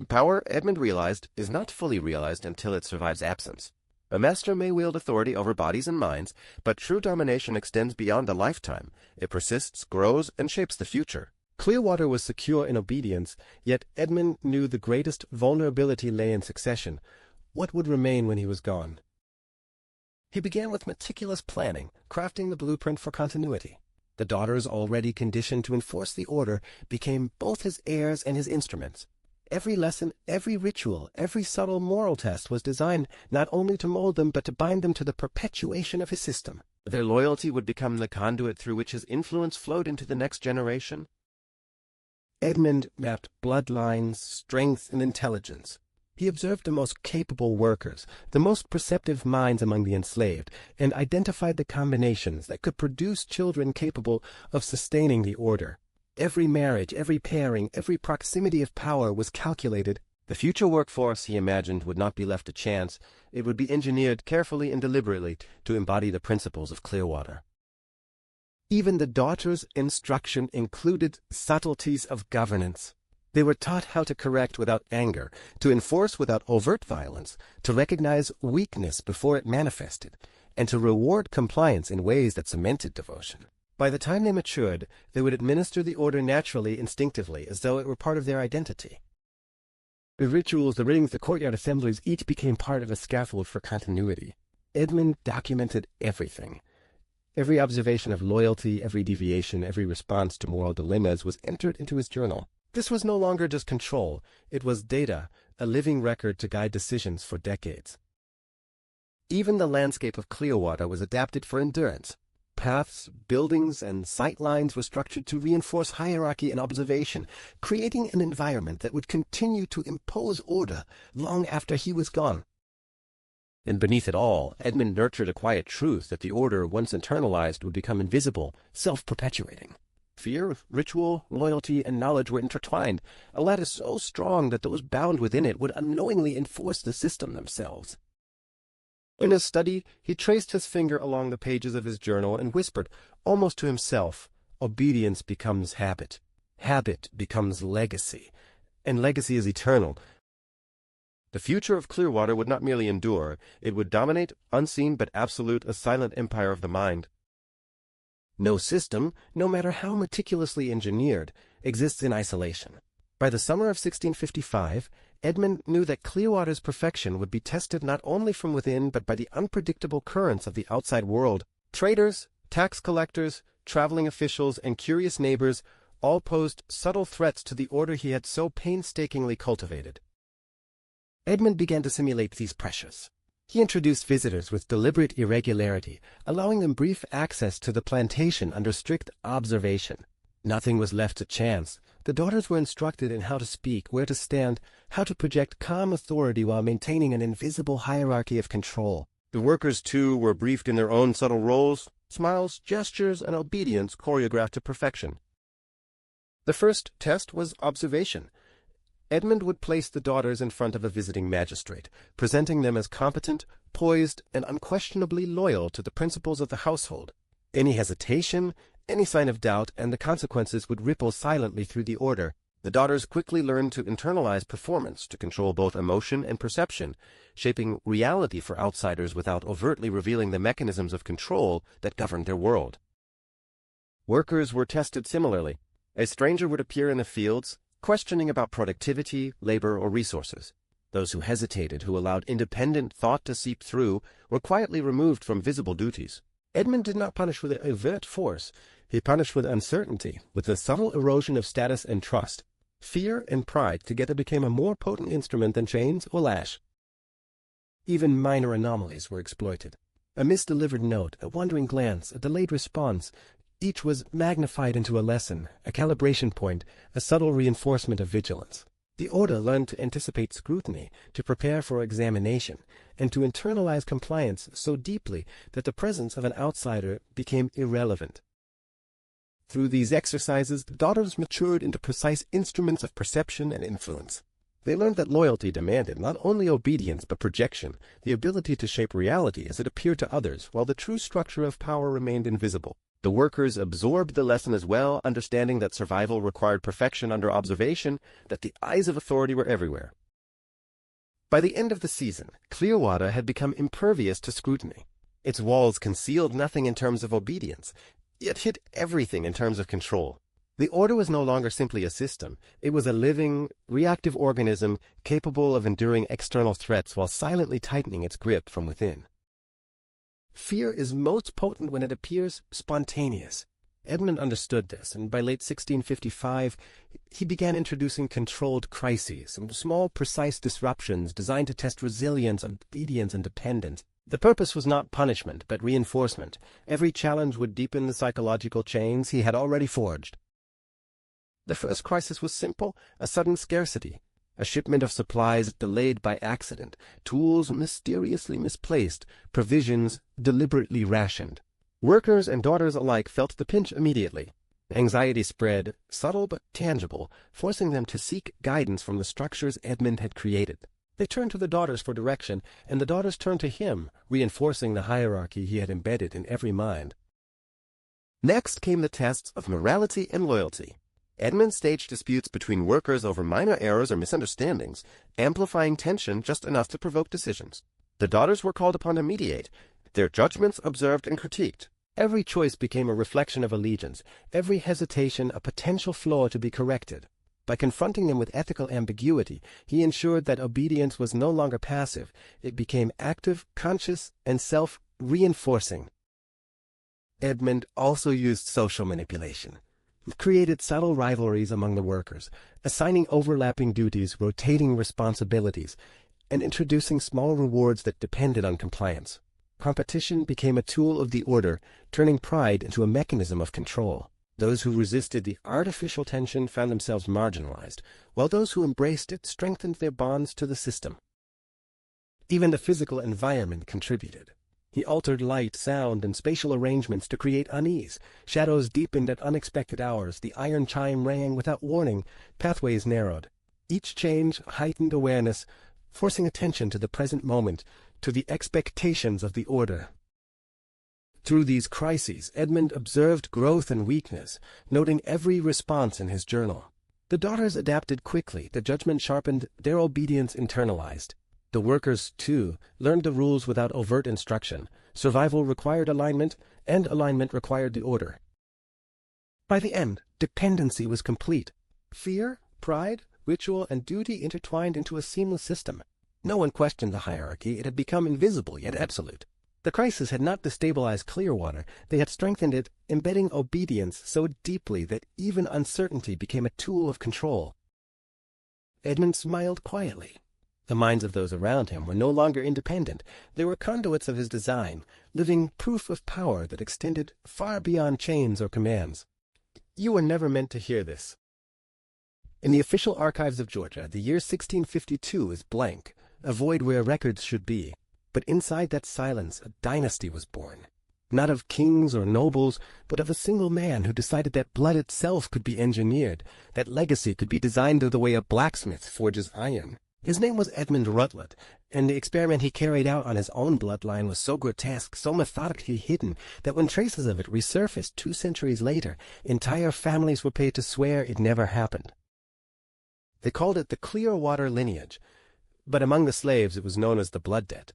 Power, Edmund realized, is not fully realized until it survives absence. A master may wield authority over bodies and minds, but true domination extends beyond a lifetime. It persists, grows, and shapes the future. Clearwater was secure in obedience, yet Edmund knew the greatest vulnerability lay in succession. What would remain when he was gone? He began with meticulous planning, crafting the blueprint for continuity. The daughters, already conditioned to enforce the order, became both his heirs and his instruments. Every lesson, every ritual, every subtle moral test was designed not only to mold them, but to bind them to the perpetuation of his system. Their loyalty would become the conduit through which his influence flowed into the next generation. Edmund mapped bloodlines, strength, and intelligence. He observed the most capable workers, the most perceptive minds among the enslaved, and identified the combinations that could produce children capable of sustaining the order. Every marriage, every pairing, every proximity of power was calculated. The future workforce, he imagined, would not be left to chance. It would be engineered carefully and deliberately to embody the principles of Clearwater. Even the daughters' instruction included subtleties of governance. They were taught how to correct without anger, to enforce without overt violence, to recognize weakness before it manifested, and to reward compliance in ways that cemented devotion. By the time they matured, they would administer the order naturally, instinctively, as though it were part of their identity. The rituals, the rings, the courtyard assemblies each became part of a scaffold for continuity. Edmund documented everything. Every observation of loyalty, every deviation, every response to moral dilemmas was entered into his journal. This was no longer just control. It was data, a living record to guide decisions for decades. Even the landscape of Clearwater was adapted for endurance. Paths, buildings, and sight lines were structured to reinforce hierarchy and observation, creating an environment that would continue to impose order long after he was gone. And beneath it all, Edmund nurtured a quiet truth that the order, once internalized, would become invisible, self-perpetuating. Fear, ritual, loyalty, and knowledge were intertwined, a lattice so strong that those bound within it would unknowingly enforce the system themselves. In his study, he traced his finger along the pages of his journal and whispered, almost to himself, obedience becomes habit. Habit becomes legacy. And legacy is eternal. The future of Clearwater would not merely endure, it would dominate, unseen but absolute, a silent empire of the mind. No system, no matter how meticulously engineered, exists in isolation. By the summer of 1655, Edmund knew that Clearwater's perfection would be tested not only from within but by the unpredictable currents of the outside world. Traders, tax collectors, traveling officials, and curious neighbors all posed subtle threats to the order he had so painstakingly cultivated. Edmund began to simulate these pressures. He introduced visitors with deliberate irregularity, allowing them brief access to the plantation under strict observation. Nothing was left to chance. The daughters were instructed in how to speak, where to stand, how to project calm authority while maintaining an invisible hierarchy of control. The workers, too, were briefed in their own subtle roles, smiles, gestures, and obedience choreographed to perfection. The first test was observation. Edmund would place the daughters in front of a visiting magistrate, presenting them as competent, poised, and unquestionably loyal to the principles of the household. Any hesitation, any sign of doubt, and the consequences would ripple silently through the order. The daughters quickly learned to internalize performance, to control both emotion and perception, shaping reality for outsiders without overtly revealing the mechanisms of control that governed their world. Workers were tested similarly. A stranger would appear in the fields, questioning about productivity, labor, or resources. Those who hesitated, who allowed independent thought to seep through, were quietly removed from visible duties. Edmund did not punish with overt force. He punished with uncertainty, with the subtle erosion of status and trust. Fear and pride together became a more potent instrument than chains or lash. Even minor anomalies were exploited. A misdelivered note, a wandering glance, a delayed response, each was magnified into a lesson, a calibration point, a subtle reinforcement of vigilance. The order learned to anticipate scrutiny, to prepare for examination, and to internalize compliance so deeply that the presence of an outsider became irrelevant. Through these exercises, the daughters matured into precise instruments of perception and influence. They learned that loyalty demanded not only obedience but projection, the ability to shape reality as it appeared to others, while the true structure of power remained invisible. The workers absorbed the lesson as well, understanding that survival required perfection under observation, that the eyes of authority were everywhere. By the end of the season, Clearwater had become impervious to scrutiny. Its walls concealed nothing in terms of obedience, yet hid everything in terms of control. The Order was no longer simply a system. It was a living, reactive organism capable of enduring external threats while silently tightening its grip from within. Fear is most potent when it appears spontaneous. Edmund understood this, and by late 1655, he began introducing controlled crises, small, precise disruptions designed to test resilience, obedience, and dependence. The purpose was not punishment, but reinforcement. Every challenge would deepen the psychological chains he had already forged. The first crisis was simple, a sudden scarcity. A shipment of supplies delayed by accident, tools mysteriously misplaced, provisions deliberately rationed. Workers and daughters alike felt the pinch immediately. Anxiety spread, subtle but tangible, forcing them to seek guidance from the structures Edmund had created. They turned to the daughters for direction, and the daughters turned to him, reinforcing the hierarchy he had embedded in every mind. Next came the tests of morality and loyalty. Edmund staged disputes between workers over minor errors or misunderstandings, amplifying tension just enough to provoke decisions. The daughters were called upon to mediate, their judgments observed and critiqued. Every choice became a reflection of allegiance, every hesitation a potential flaw to be corrected. By confronting them with ethical ambiguity, he ensured that obedience was no longer passive. It became active, conscious, and self-reinforcing. Edmund also used social manipulation. It created subtle rivalries among the workers, assigning overlapping duties, rotating responsibilities, and introducing small rewards that depended on compliance. Competition became a tool of the Order, turning pride into a mechanism of control. Those who resisted the artificial tension found themselves marginalized, while those who embraced it strengthened their bonds to the system. Even the physical environment contributed. He altered light, sound, and spatial arrangements to create unease. Shadows deepened at unexpected hours, the iron chime rang without warning, pathways narrowed. Each change heightened awareness, forcing attention to the present moment, to the expectations of the Order. Through these crises, Edmund observed growth and weakness, noting every response in his journal. The daughters adapted quickly, their judgment sharpened, their obedience internalized. The workers, too, learned the rules without overt instruction. Survival required alignment, and alignment required the Order. By the end, dependency was complete. Fear, pride, ritual, and duty intertwined into a seamless system. No one questioned the hierarchy. It had become invisible yet absolute. The crisis had not destabilized Clearwater. They had strengthened it, embedding obedience so deeply that even uncertainty became a tool of control. Edmund smiled quietly. The minds of those around him were no longer independent. They were conduits of his design, living proof of power that extended far beyond chains or commands. You were never meant to hear this. In the official archives of Georgia, the year 1652 is blank, a void where records should be. But inside that silence, a dynasty was born. Not of kings or nobles, but of a single man who decided that blood itself could be engineered, that legacy could be designed the way a blacksmith forges iron. His name was Edmund Rutland, and the experiment he carried out on his own bloodline was so grotesque, so methodically hidden, that when traces of it resurfaced 2 centuries later, entire families were paid to swear it never happened. They called it the Clearwater lineage, but among the slaves it was known as the blood debt.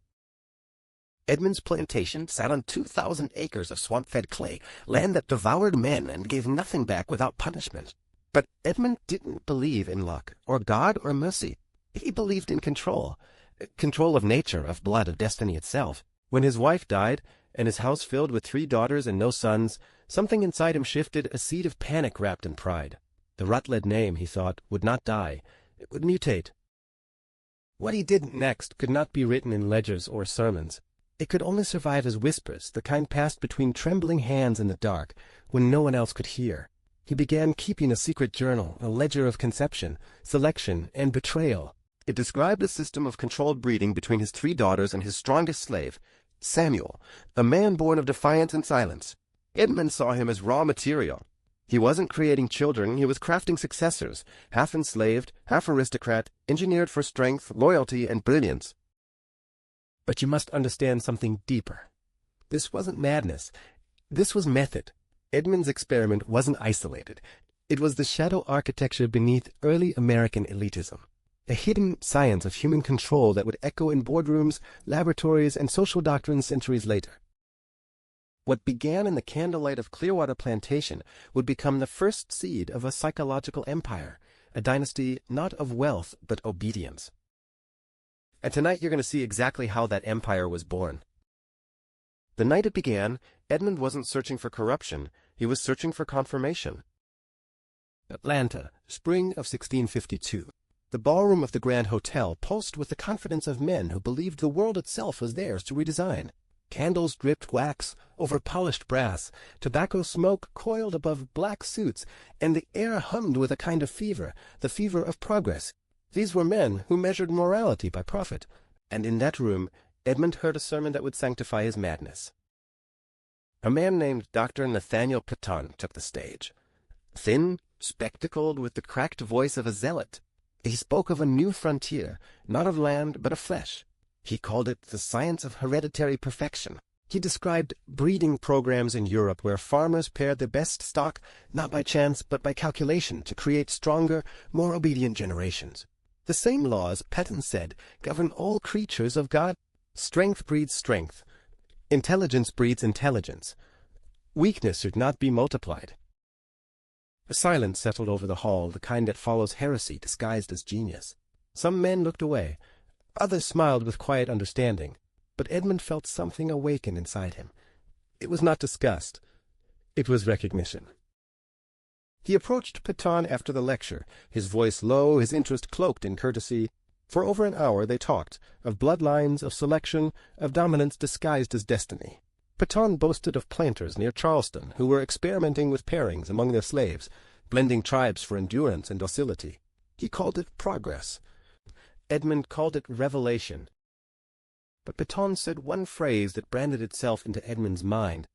Edmund's plantation sat on 2,000 acres of swamp-fed clay, land that devoured men and gave nothing back without punishment. But Edmund didn't believe in luck, or God, or mercy. He believed in control of nature, of blood, of destiny itself. When his wife died, and his house filled with 3 daughters and no sons, something inside him shifted, a seed of panic wrapped in pride. The Rutland name, he thought, would not die. It would mutate. What he did next could not be written in ledgers or sermons. It could only survive as whispers, the kind passed between trembling hands in the dark, when no one else could hear. He began keeping a secret journal, a ledger of conception, selection, and betrayal. It described a system of controlled breeding between his 3 daughters and his strongest slave, Samuel, a man born of defiance and silence. Edmund saw him as raw material. He wasn't creating children, he was crafting successors, half enslaved, half aristocrat, engineered for strength, loyalty, and brilliance. But you must understand something deeper. This wasn't madness. This was method. Edmund's experiment wasn't isolated. It was the shadow architecture beneath early American elitism, a hidden science of human control that would echo in boardrooms, laboratories, and social doctrines centuries later. What began in the candlelight of Clearwater plantation would become the first seed of a psychological empire, a dynasty not of wealth but obedience. And tonight you're going to see exactly how that empire was born. The night it began, Edmund wasn't searching for corruption, he was searching for confirmation. Atlanta, spring of 1652. The ballroom of the Grand Hotel pulsed with the confidence of men who believed the world itself was theirs to redesign. Candles dripped wax over polished brass, tobacco smoke coiled above black suits, and the air hummed with a kind of fever, the fever of progress. These were men who measured morality by profit, and in that room Edmund heard a sermon that would sanctify his madness. A man named Dr. Nathaniel Paton took the stage. Thin, spectacled, with the cracked voice of a zealot, he spoke of a new frontier, not of land but of flesh. He called it the science of hereditary perfection. He described breeding programs in Europe where farmers paired the best stock not by chance but by calculation to create stronger, more obedient generations. The same laws, Paton said, govern all creatures of God. Strength breeds strength. Intelligence breeds intelligence. Weakness should not be multiplied. A silence settled over the hall, the kind that follows heresy disguised as genius. Some men looked away. Others smiled with quiet understanding. But Edmund felt something awaken inside him. It was not disgust. It was recognition. He approached Paton after the lecture, his voice low, his interest cloaked in courtesy. For over an hour they talked, of bloodlines, of selection, of dominance disguised as destiny. Paton boasted of planters near Charleston who were experimenting with pairings among their slaves, blending tribes for endurance and docility. He called it progress. Edmund called it revelation. But Paton said one phrase that branded itself into Edmund's mind.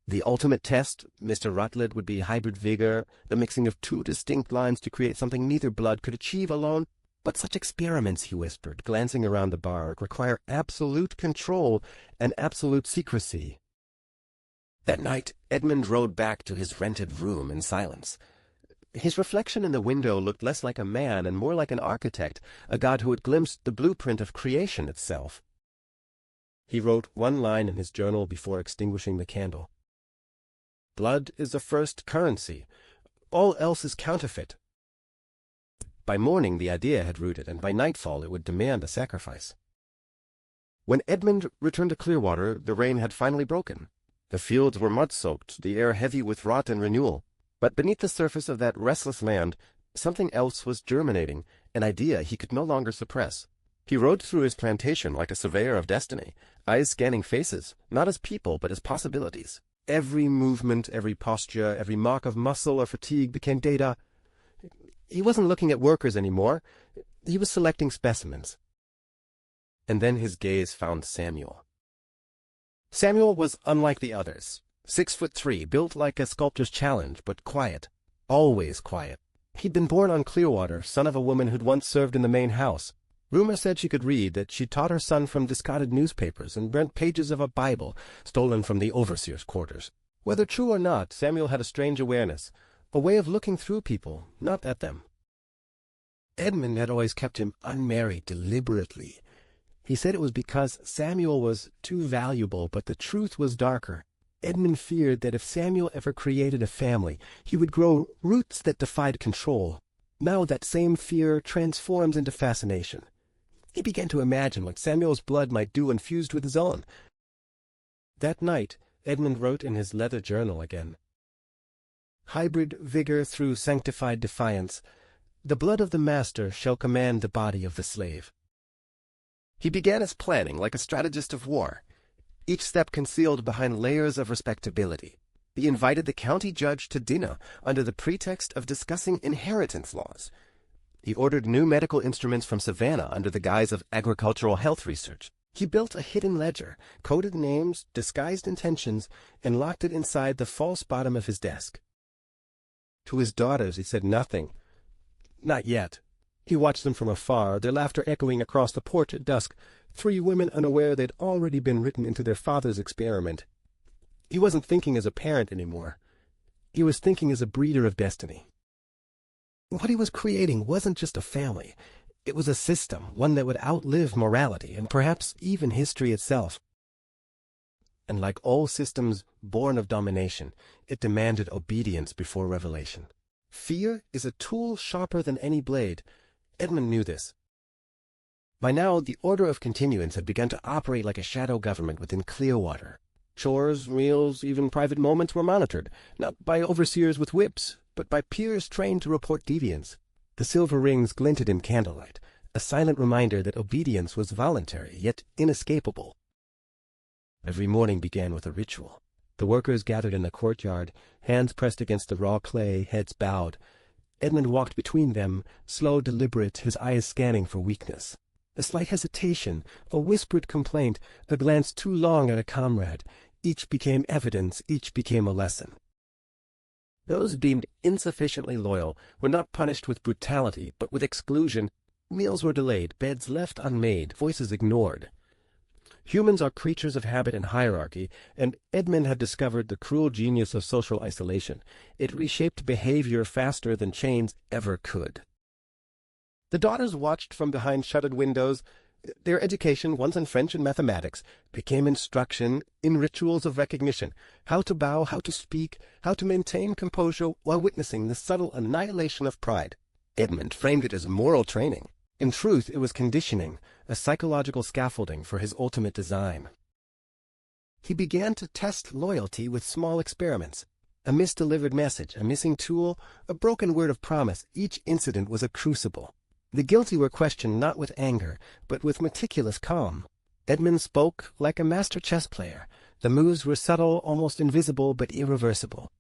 The ultimate test, Mr. Rutledge, would be hybrid vigor, the mixing of two distinct lines to create something neither blood could achieve alone. But such experiments, he whispered, glancing around the bar, require absolute control and absolute secrecy. That night, Edmund rode back to his rented room in silence. His reflection in the window looked less like a man and more like an architect, a god who had glimpsed the blueprint of creation itself. He wrote one line in his journal before extinguishing the candle. Blood is the first currency. All else is counterfeit. By morning the idea had rooted, and by nightfall it would demand a sacrifice. When Edmund returned to Clearwater, the rain had finally broken. The fields were mud-soaked, the air heavy with rot and renewal. But beneath the surface of that restless land, something else was germinating, an idea he could no longer suppress. He rode through his plantation like a surveyor of destiny, eyes scanning faces, not as people but as possibilities. Every movement, every posture, every mark of muscle or fatigue became data. He wasn't looking at workers anymore. He was selecting specimens. And then his gaze found Samuel. Samuel was unlike the others. 6'3", built like a sculptor's challenge, but quiet. Always quiet. He'd been born on Clearwater, son of a woman who'd once served in the main house. Rumor said she could read, that she taught her son from discarded newspapers and burnt pages of a Bible stolen from the overseer's quarters. Whether true or not, Samuel had a strange awareness, a way of looking through people, not at them. Edmund had always kept him unmarried deliberately. He said it was because Samuel was too valuable, but the truth was darker. Edmund feared that if Samuel ever created a family, he would grow roots that defied control. Now that same fear transforms into fascination. He began to imagine what Samuel's blood might do when fused with his own. That night, Edmund wrote in his leather journal again. Hybrid vigor through sanctified defiance, the blood of the master shall command the body of the slave. He began his planning like a strategist of war, each step concealed behind layers of respectability. He invited the county judge to dinner under the pretext of discussing inheritance laws. He ordered new medical instruments from Savannah under the guise of agricultural health research. He built a hidden ledger, coded names, disguised intentions, and locked it inside the false bottom of his desk. To his daughters he said nothing. Not yet. He watched them from afar, their laughter echoing across the porch at dusk, 3 women unaware they'd already been written into their father's experiment. He wasn't thinking as a parent anymore. He was thinking as a breeder of destiny. What he was creating wasn't just a family. It was a system, one that would outlive morality and perhaps even history itself. And like all systems born of domination, it demanded obedience before revelation. Fear is a tool sharper than any blade. Edmund knew this. By now, the Order of Continuance had begun to operate like a shadow government within Clearwater. Chores, meals, even private moments were monitored, not by overseers with whips, but by peers trained to report deviance. The silver rings glinted in candlelight, a silent reminder that obedience was voluntary, yet inescapable. Every morning began with a ritual. The workers gathered in the courtyard, hands pressed against the raw clay, heads bowed. Edmund walked between them, slow, deliberate, his eyes scanning for weakness. A slight hesitation, a whispered complaint, a glance too long at a comrade. Each became evidence, each became a lesson. Those deemed insufficiently loyal were not punished with brutality, but with exclusion. Meals were delayed, beds left unmade, voices ignored. Humans are creatures of habit and hierarchy, and Edmund had discovered the cruel genius of social isolation. It reshaped behavior faster than chains ever could. The daughters watched from behind shuttered windows. Their education, once in French and mathematics, became instruction in rituals of recognition, how to bow, how to speak, how to maintain composure while witnessing the subtle annihilation of pride. Edmund framed it as moral training. In truth, it was conditioning, a psychological scaffolding for his ultimate design. He began to test loyalty with small experiments. A misdelivered message, a missing tool, a broken word of promise, each incident was a crucible. The guilty were questioned not with anger, but with meticulous calm. Edmund spoke like a master chess player. The moves were subtle, almost invisible, but irreversible.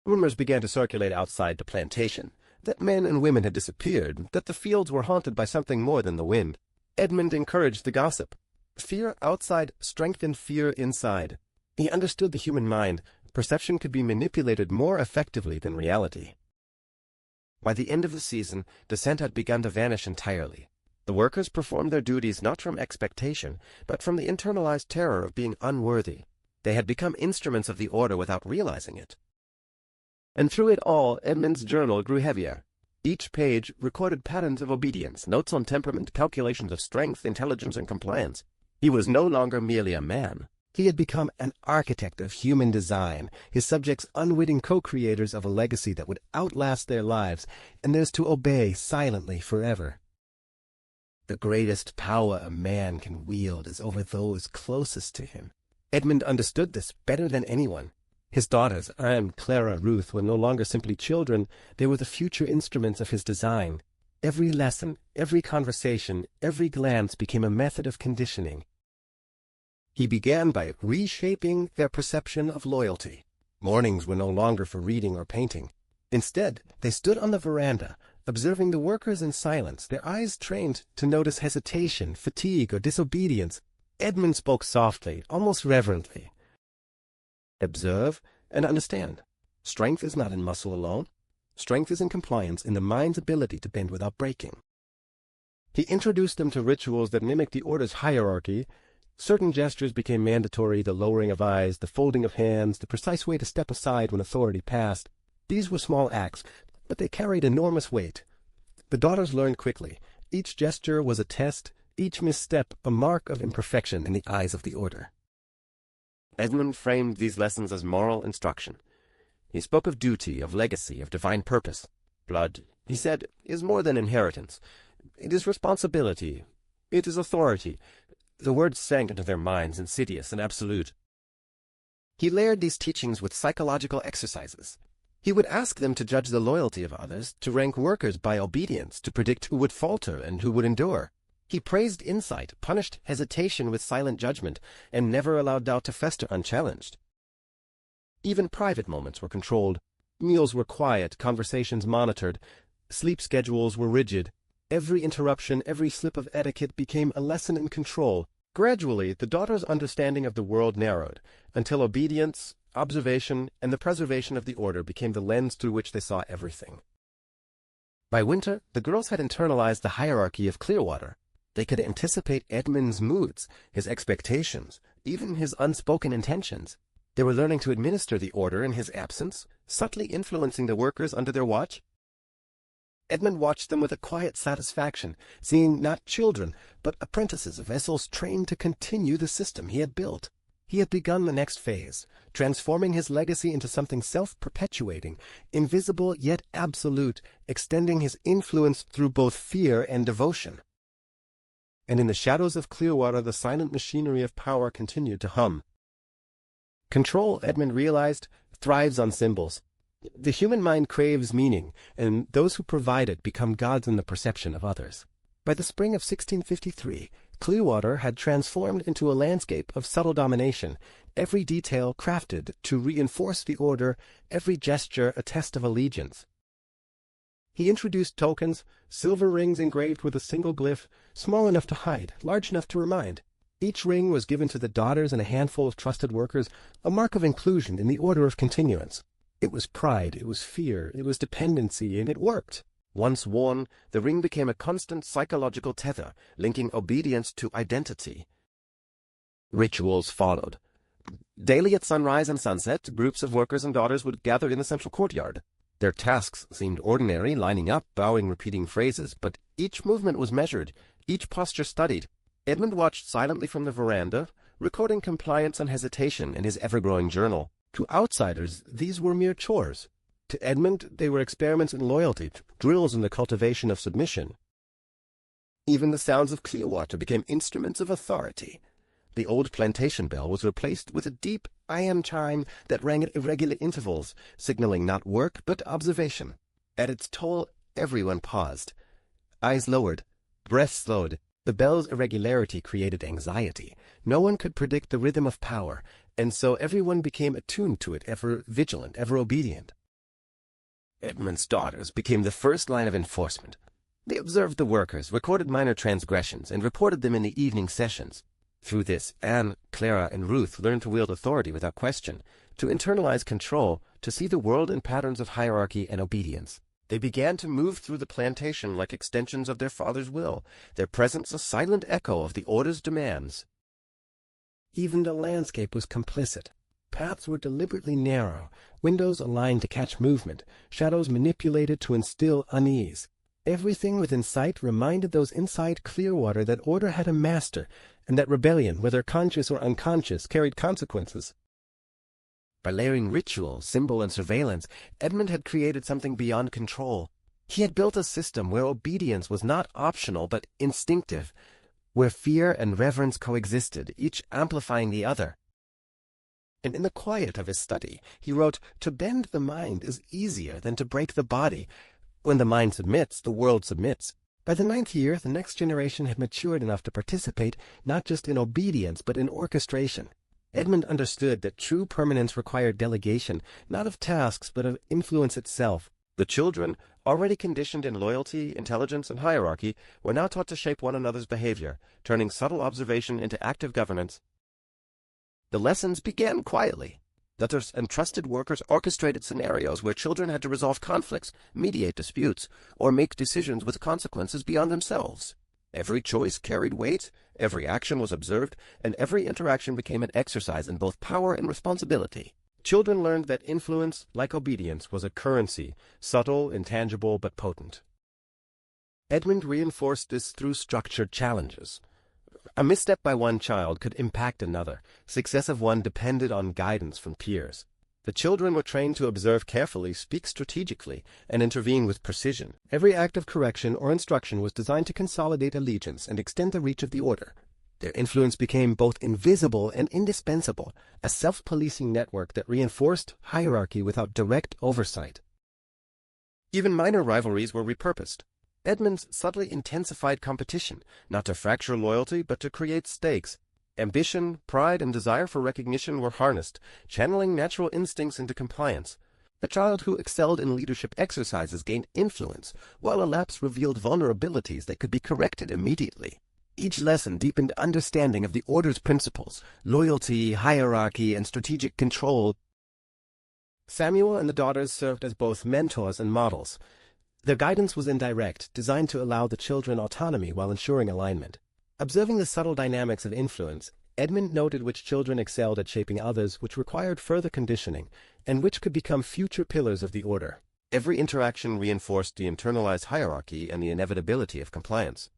Rumors began to circulate outside the plantation, that men and women had disappeared, that the fields were haunted by something more than the wind. Edmund encouraged the gossip. Fear outside strengthened fear inside. He understood the human mind. Perception could be manipulated more effectively than reality. By the end of the season, dissent had begun to vanish entirely. The workers performed their duties not from expectation, but from the internalized terror of being unworthy. They had become instruments of the order without realizing it. And through it all, Edmund's journal grew heavier. Each page recorded patterns of obedience, notes on temperament, calculations of strength, intelligence, and compliance. He was no longer merely a man. He had become an architect of human design, his subjects unwitting co-creators of a legacy that would outlast their lives, and theirs to obey silently forever. The greatest power a man can wield is over those closest to him. Edmund understood this better than anyone. His daughters, Anne, Clara, Ruth, were no longer simply children. They were the future instruments of his design. Every lesson, every conversation, every glance became a method of conditioning. He began by reshaping their perception of loyalty. Mornings were no longer for reading or painting. Instead, they stood on the veranda, observing the workers in silence, their eyes trained to notice hesitation, fatigue, or disobedience. Edmund spoke softly, almost reverently. Observe and understand. Strength is not in muscle alone. Strength is in compliance, in the mind's ability to bend without breaking. He introduced them to rituals that mimicked the order's hierarchy. Certain gestures became mandatory, the lowering of eyes, the folding of hands, the precise way to step aside when authority passed. These were small acts, but they carried enormous weight. The daughters learned quickly. Each gesture was a test, each misstep a mark of imperfection in the eyes of the order. Edmund framed these lessons as moral instruction. He spoke of duty, of legacy, of divine purpose. Blood, he said, is more than inheritance. It is responsibility. It is authority. The words sank into their minds, insidious and absolute. He layered these teachings with psychological exercises. He would ask them to judge the loyalty of others, to rank workers by obedience, to predict who would falter and who would endure. He praised insight, punished hesitation with silent judgment, and never allowed doubt to fester unchallenged. Even private moments were controlled. Meals were quiet, conversations monitored, sleep schedules were rigid. Every interruption, every slip of etiquette became a lesson in control. Gradually, the daughters' understanding of the world narrowed, until obedience, observation, and the preservation of the order became the lens through which they saw everything. By winter, the girls had internalized the hierarchy of Clearwater. They could anticipate Edmund's moods, his expectations, even his unspoken intentions. They were learning to administer the order in his absence, subtly influencing the workers under their watch. Edmund watched them with a quiet satisfaction, seeing not children, but apprentices of vessels trained to continue the system he had built. He had begun the next phase, transforming his legacy into something self-perpetuating, invisible yet absolute, extending his influence through both fear and devotion. And in the shadows of Clearwater, the silent machinery of power continued to hum. Control, Edmund realized, thrives on symbols. The human mind craves meaning, and those who provide it become gods in the perception of others. By the spring of 1653, Clearwater had transformed into a landscape of subtle domination, every detail crafted to reinforce the order, every gesture a test of allegiance. He introduced tokens, silver rings engraved with a single glyph, small enough to hide, large enough to remind. Each ring was given to the daughters and a handful of trusted workers, a mark of inclusion in the order of continuance. It was pride, it was fear, it was dependency, and it worked. Once worn, the ring became a constant psychological tether, linking obedience to identity. Rituals followed. Daily at sunrise and sunset, groups of workers and daughters would gather in the central courtyard. Their tasks seemed ordinary, lining up, bowing, repeating phrases, but each movement was measured, each posture studied. Edmund watched silently from the veranda, recording compliance and hesitation in his ever-growing journal. To outsiders, these were mere chores. To Edmund, they were experiments in loyalty, drills in the cultivation of submission. Even the sounds of Clearwater became instruments of authority. The old plantation bell was replaced with a deep iron chime that rang at irregular intervals, signaling not work but observation. At its toll, everyone paused. Eyes lowered, breath slowed. The bell's irregularity created anxiety. No one could predict the rhythm of power, and so everyone became attuned to it, ever vigilant, ever obedient. Edmund's daughters became the first line of enforcement. They observed the workers, recorded minor transgressions, and reported them in the evening sessions. Through this, Anne, Clara, and Ruth learned to wield authority without question, to internalize control, to see the world in patterns of hierarchy and obedience. They began to move through the plantation like extensions of their father's will, their presence a silent echo of the order's demands. Even the landscape was complicit. Paths were deliberately narrow, windows aligned to catch movement, shadows manipulated to instill unease. Everything within sight reminded those inside Clearwater that order had a master, and that rebellion, whether conscious or unconscious, carried consequences. By layering ritual, symbol, and surveillance, Edmund had created something beyond control. He had built a system where obedience was not optional but instinctive, where fear and reverence coexisted, each amplifying the other. And in the quiet of his study, he wrote, "To bend the mind is easier than to break the body. When the mind submits, the world submits." By the 9th year, the next generation had matured enough to participate not just in obedience but in orchestration. Edmund understood that true permanence required delegation, not of tasks but of influence itself. The children, already conditioned in loyalty, intelligence, and hierarchy, were now taught to shape one another's behavior, turning subtle observation into active governance. The lessons began quietly. Daughters and trusted workers orchestrated scenarios where children had to resolve conflicts, mediate disputes, or make decisions with consequences beyond themselves. Every choice carried weight, every action was observed, and every interaction became an exercise in both power and responsibility. Children learned that influence, like obedience, was a currency, subtle, intangible, but potent. Edmund reinforced this through structured challenges. A misstep by one child could impact another. Success of one depended on guidance from peers. The children were trained to observe carefully, speak strategically, and intervene with precision. Every act of correction or instruction was designed to consolidate allegiance and extend the reach of the order. Their influence became both invisible and indispensable, a self-policing network that reinforced hierarchy without direct oversight. Even minor rivalries were repurposed. Edmund subtly intensified competition, not to fracture loyalty, but to create stakes. Ambition, pride, and desire for recognition were harnessed, channeling natural instincts into compliance. A child who excelled in leadership exercises gained influence, while a lapse revealed vulnerabilities that could be corrected immediately. Each lesson deepened understanding of the order's principles, loyalty, hierarchy, and strategic control. Samuel and the daughters served as both mentors and models. Their guidance was indirect, designed to allow the children autonomy while ensuring alignment. Observing the subtle dynamics of influence, Edmund noted which children excelled at shaping others, which required further conditioning, and which could become future pillars of the order. Every interaction reinforced the internalized hierarchy and the inevitability of compliance.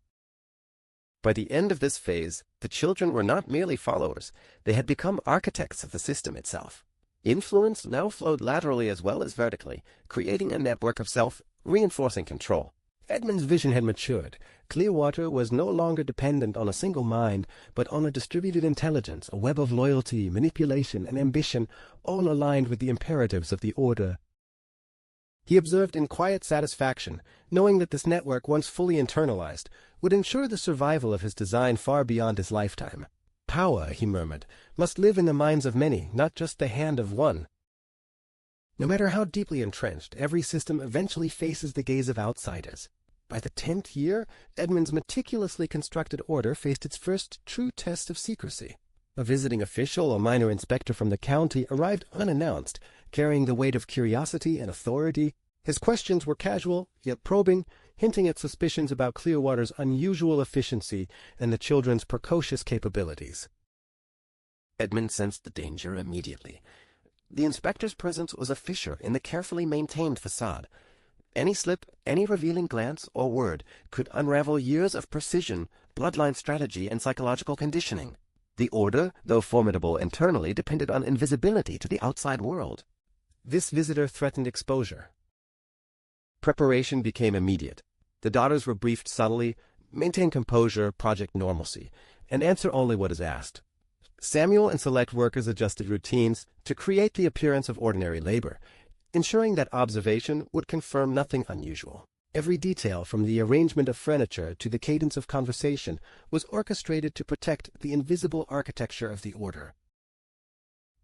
By the end of this phase, the children were not merely followers, they had become architects of the system itself. Influence now flowed laterally as well as vertically, creating a network of self-reinforcing control. Edmund's vision had matured. Clearwater was no longer dependent on a single mind, but on a distributed intelligence, a web of loyalty, manipulation, and ambition, all aligned with the imperatives of the order. He observed in quiet satisfaction, knowing that this network, once fully internalized, would ensure the survival of his design far beyond his lifetime. Power, he murmured, must live in the minds of many, not just the hand of one. No matter how deeply entrenched, every system eventually faces the gaze of outsiders. By the 10th year, Edmund's meticulously constructed order faced its first true test of secrecy. A visiting official or minor inspector from the county arrived unannounced, carrying the weight of curiosity and authority. His questions were casual, yet probing, hinting at suspicions about Clearwater's unusual efficiency and the children's precocious capabilities. Edmund sensed the danger immediately. The inspector's presence was a fissure in the carefully maintained facade. Any slip, any revealing glance or word could unravel years of precision, bloodline strategy, and psychological conditioning. The order, though formidable internally, depended on invisibility to the outside world. This visitor threatened exposure. Preparation became immediate. The daughters were briefed subtly, maintain composure, project normalcy, and answer only what is asked. Samuel and select workers adjusted routines to create the appearance of ordinary labor, ensuring that observation would confirm nothing unusual. Every detail, from the arrangement of furniture to the cadence of conversation, was orchestrated to protect the invisible architecture of the order.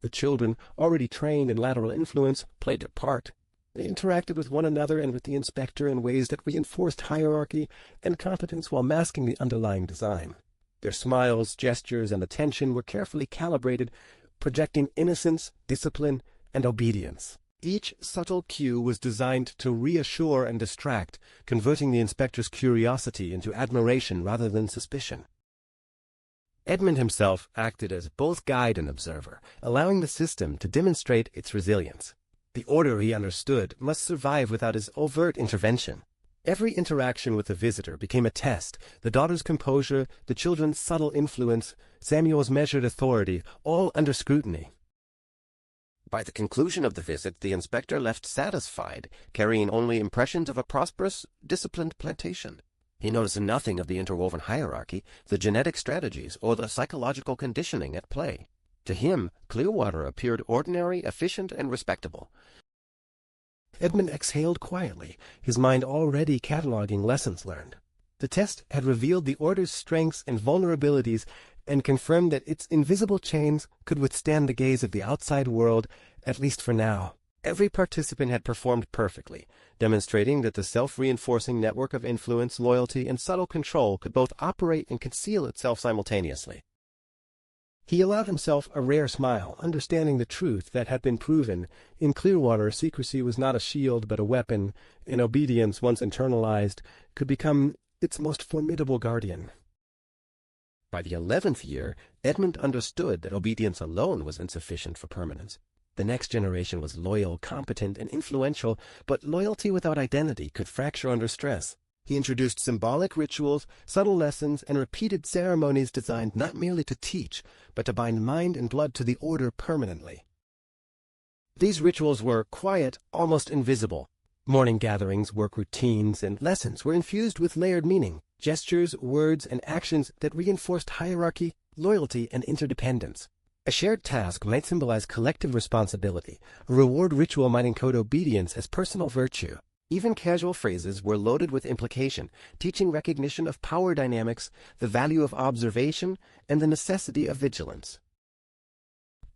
The children, already trained in lateral influence, played their part. They interacted with one another and with the inspector in ways that reinforced hierarchy and competence while masking the underlying design. Their smiles, gestures, and attention were carefully calibrated, projecting innocence, discipline, and obedience. Each subtle cue was designed to reassure and distract, converting the inspector's curiosity into admiration rather than suspicion. Edmund himself acted as both guide and observer, allowing the system to demonstrate its resilience. The order, he understood, must survive without his overt intervention. Every interaction with the visitor became a test, the daughter's composure, the children's subtle influence, Samuel's measured authority, all under scrutiny. By the conclusion of the visit, the inspector left satisfied, carrying only impressions of a prosperous, disciplined plantation. He noticed nothing of the interwoven hierarchy, the genetic strategies, or the psychological conditioning at play. To him, Clearwater appeared ordinary, efficient, and respectable. Edmund exhaled quietly, his mind already cataloging lessons learned. The test had revealed the order's strengths and vulnerabilities and confirmed that its invisible chains could withstand the gaze of the outside world, at least for now. Every participant had performed perfectly, demonstrating that the self-reinforcing network of influence, loyalty, and subtle control could both operate and conceal itself simultaneously. He allowed himself a rare smile, understanding the truth that had been proven. In Clearwater, secrecy was not a shield but a weapon, and obedience, once internalized, could become its most formidable guardian. By the 11th year, Edmund understood that obedience alone was insufficient for permanence. The next generation was loyal, competent, and influential, but loyalty without identity could fracture under stress. He introduced symbolic rituals, subtle lessons, and repeated ceremonies designed not merely to teach, but to bind mind and blood to the order permanently. These rituals were quiet, almost invisible. Morning gatherings, work routines, and lessons were infused with layered meaning, gestures, words, and actions that reinforced hierarchy, loyalty, and interdependence. A shared task might symbolize collective responsibility. A reward ritual might encode obedience as personal virtue. Even casual phrases were loaded with implication, teaching recognition of power dynamics, the value of observation, and the necessity of vigilance.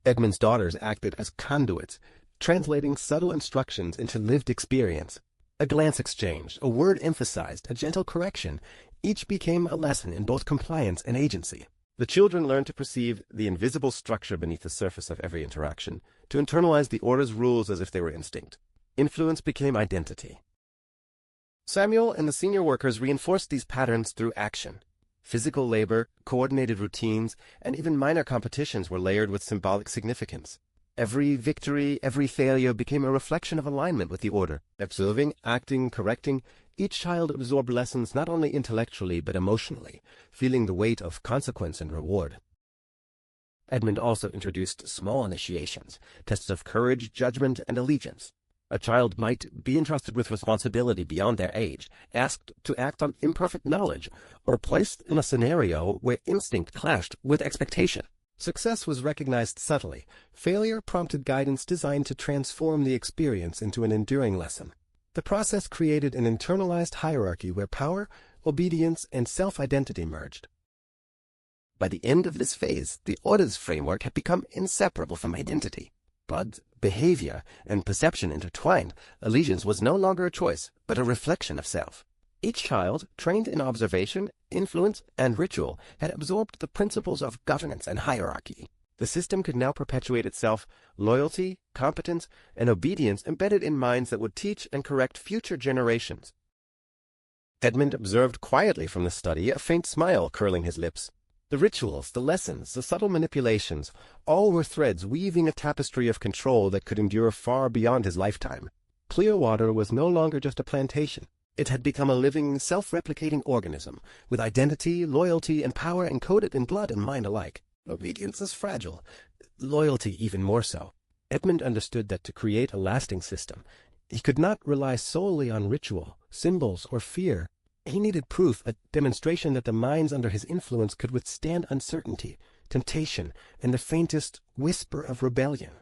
Edmund's daughters acted as conduits, translating subtle instructions into lived experience. A glance exchanged, a word emphasized, a gentle correction, each became a lesson in both compliance and agency. The children learned to perceive the invisible structure beneath the surface of every interaction, to internalize the order's rules as if they were instinct. Influence became identity. Samuel and the senior workers reinforced these patterns through action. Physical labor, coordinated routines, and even minor competitions were layered with symbolic significance. Every victory, every failure became a reflection of alignment with the order. Observing, acting, correcting, each child absorbed lessons not only intellectually but emotionally, feeling the weight of consequence and reward. Edmund also introduced small initiations, tests of courage, judgment, and allegiance. A child might be entrusted with responsibility beyond their age, asked to act on imperfect knowledge, or placed in a scenario where instinct clashed with expectation. Success was recognized subtly. Failure prompted guidance designed to transform the experience into an enduring lesson. The process created an internalized hierarchy where power, obedience, and self-identity merged. By the end of this phase, the Order's framework had become inseparable from identity. Blood, behavior, and perception intertwined, allegiance was no longer a choice, but a reflection of self. Each child, trained in observation, influence, and ritual, had absorbed the principles of governance and hierarchy. The system could now perpetuate itself, loyalty, competence, and obedience embedded in minds that would teach and correct future generations. Edmund observed quietly from the study, a faint smile curling his lips. The rituals, the lessons, the subtle manipulations, all were threads weaving a tapestry of control that could endure far beyond his lifetime. Clearwater was no longer just a plantation. It had become a living, self-replicating organism, with identity, loyalty, and power encoded in blood and mind alike. Obedience is fragile, loyalty even more so. Edmund understood that to create a lasting system, he could not rely solely on ritual, symbols, or fear. He needed proof, a demonstration that the minds under his influence could withstand uncertainty, temptation, and the faintest whisper of rebellion.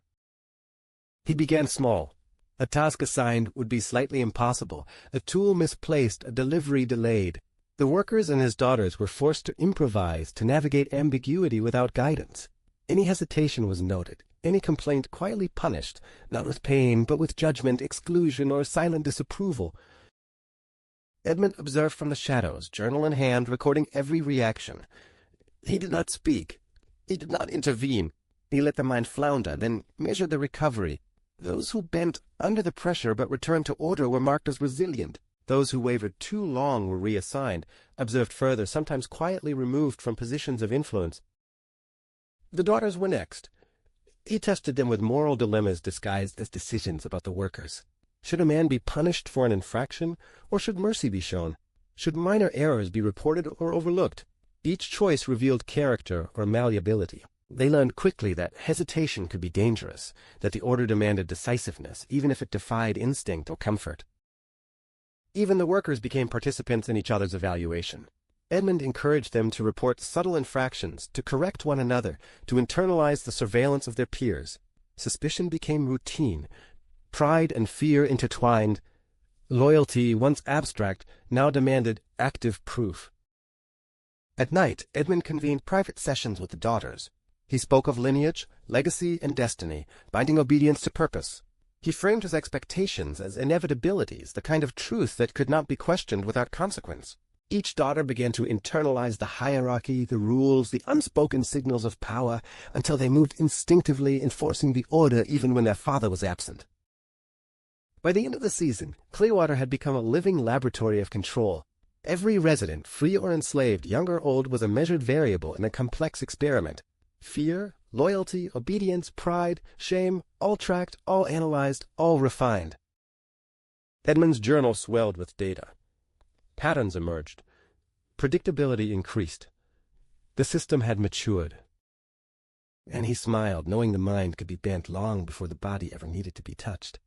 He began small. A task assigned would be slightly impossible, a tool misplaced, a delivery delayed. The workers and his daughters were forced to improvise, to navigate ambiguity without guidance. Any hesitation was noted, any complaint quietly punished, not with pain, but with judgment, exclusion, or silent disapproval. Edmund observed from the shadows, journal in hand, recording every reaction. He did not speak. He did not intervene. He let the mind flounder, then measured the recovery. Those who bent under the pressure but returned to order were marked as resilient. Those who wavered too long were reassigned, observed further, sometimes quietly removed from positions of influence. The daughters were next. He tested them with moral dilemmas disguised as decisions about the workers. Should a man be punished for an infraction, or should mercy be shown? Should minor errors be reported or overlooked? Each choice revealed character or malleability. They learned quickly that hesitation could be dangerous, that the order demanded decisiveness, even if it defied instinct or comfort. Even the workers became participants in each other's evaluation. Edmund encouraged them to report subtle infractions, to correct one another, to internalize the surveillance of their peers. Suspicion became routine. Pride and fear intertwined. Loyalty, once abstract, now demanded active proof. At night, Edmund convened private sessions with the daughters. He spoke of lineage, legacy, and destiny, binding obedience to purpose. He framed his expectations as inevitabilities, the kind of truth that could not be questioned without consequence. Each daughter began to internalize the hierarchy, the rules, the unspoken signals of power, until they moved instinctively, enforcing the order even when their father was absent. By the end of the season, Clearwater had become a living laboratory of control. Every resident, free or enslaved, young or old, was a measured variable in a complex experiment. Fear, loyalty, obedience, pride, shame, all tracked, all analyzed, all refined. Edmund's journal swelled with data. Patterns emerged. Predictability increased. The system had matured. And he smiled, knowing the mind could be bent long before the body ever needed to be touched.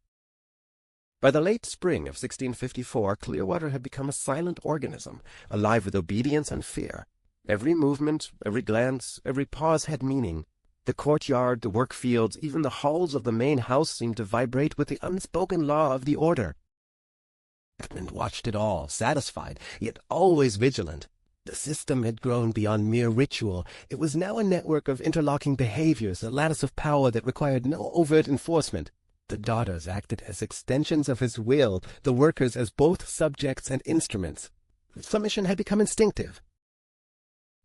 By the late spring of 1654, Clearwater had become a silent organism, alive with obedience and fear. Every movement, every glance, every pause had meaning. The courtyard, the work fields, even the halls of the main house seemed to vibrate with the unspoken law of the order. Edmund watched it all, satisfied, yet always vigilant. The system had grown beyond mere ritual. It was now a network of interlocking behaviors, a lattice of power that required no overt enforcement. The daughters acted as extensions of his will, the workers as both subjects and instruments. Submission had become instinctive.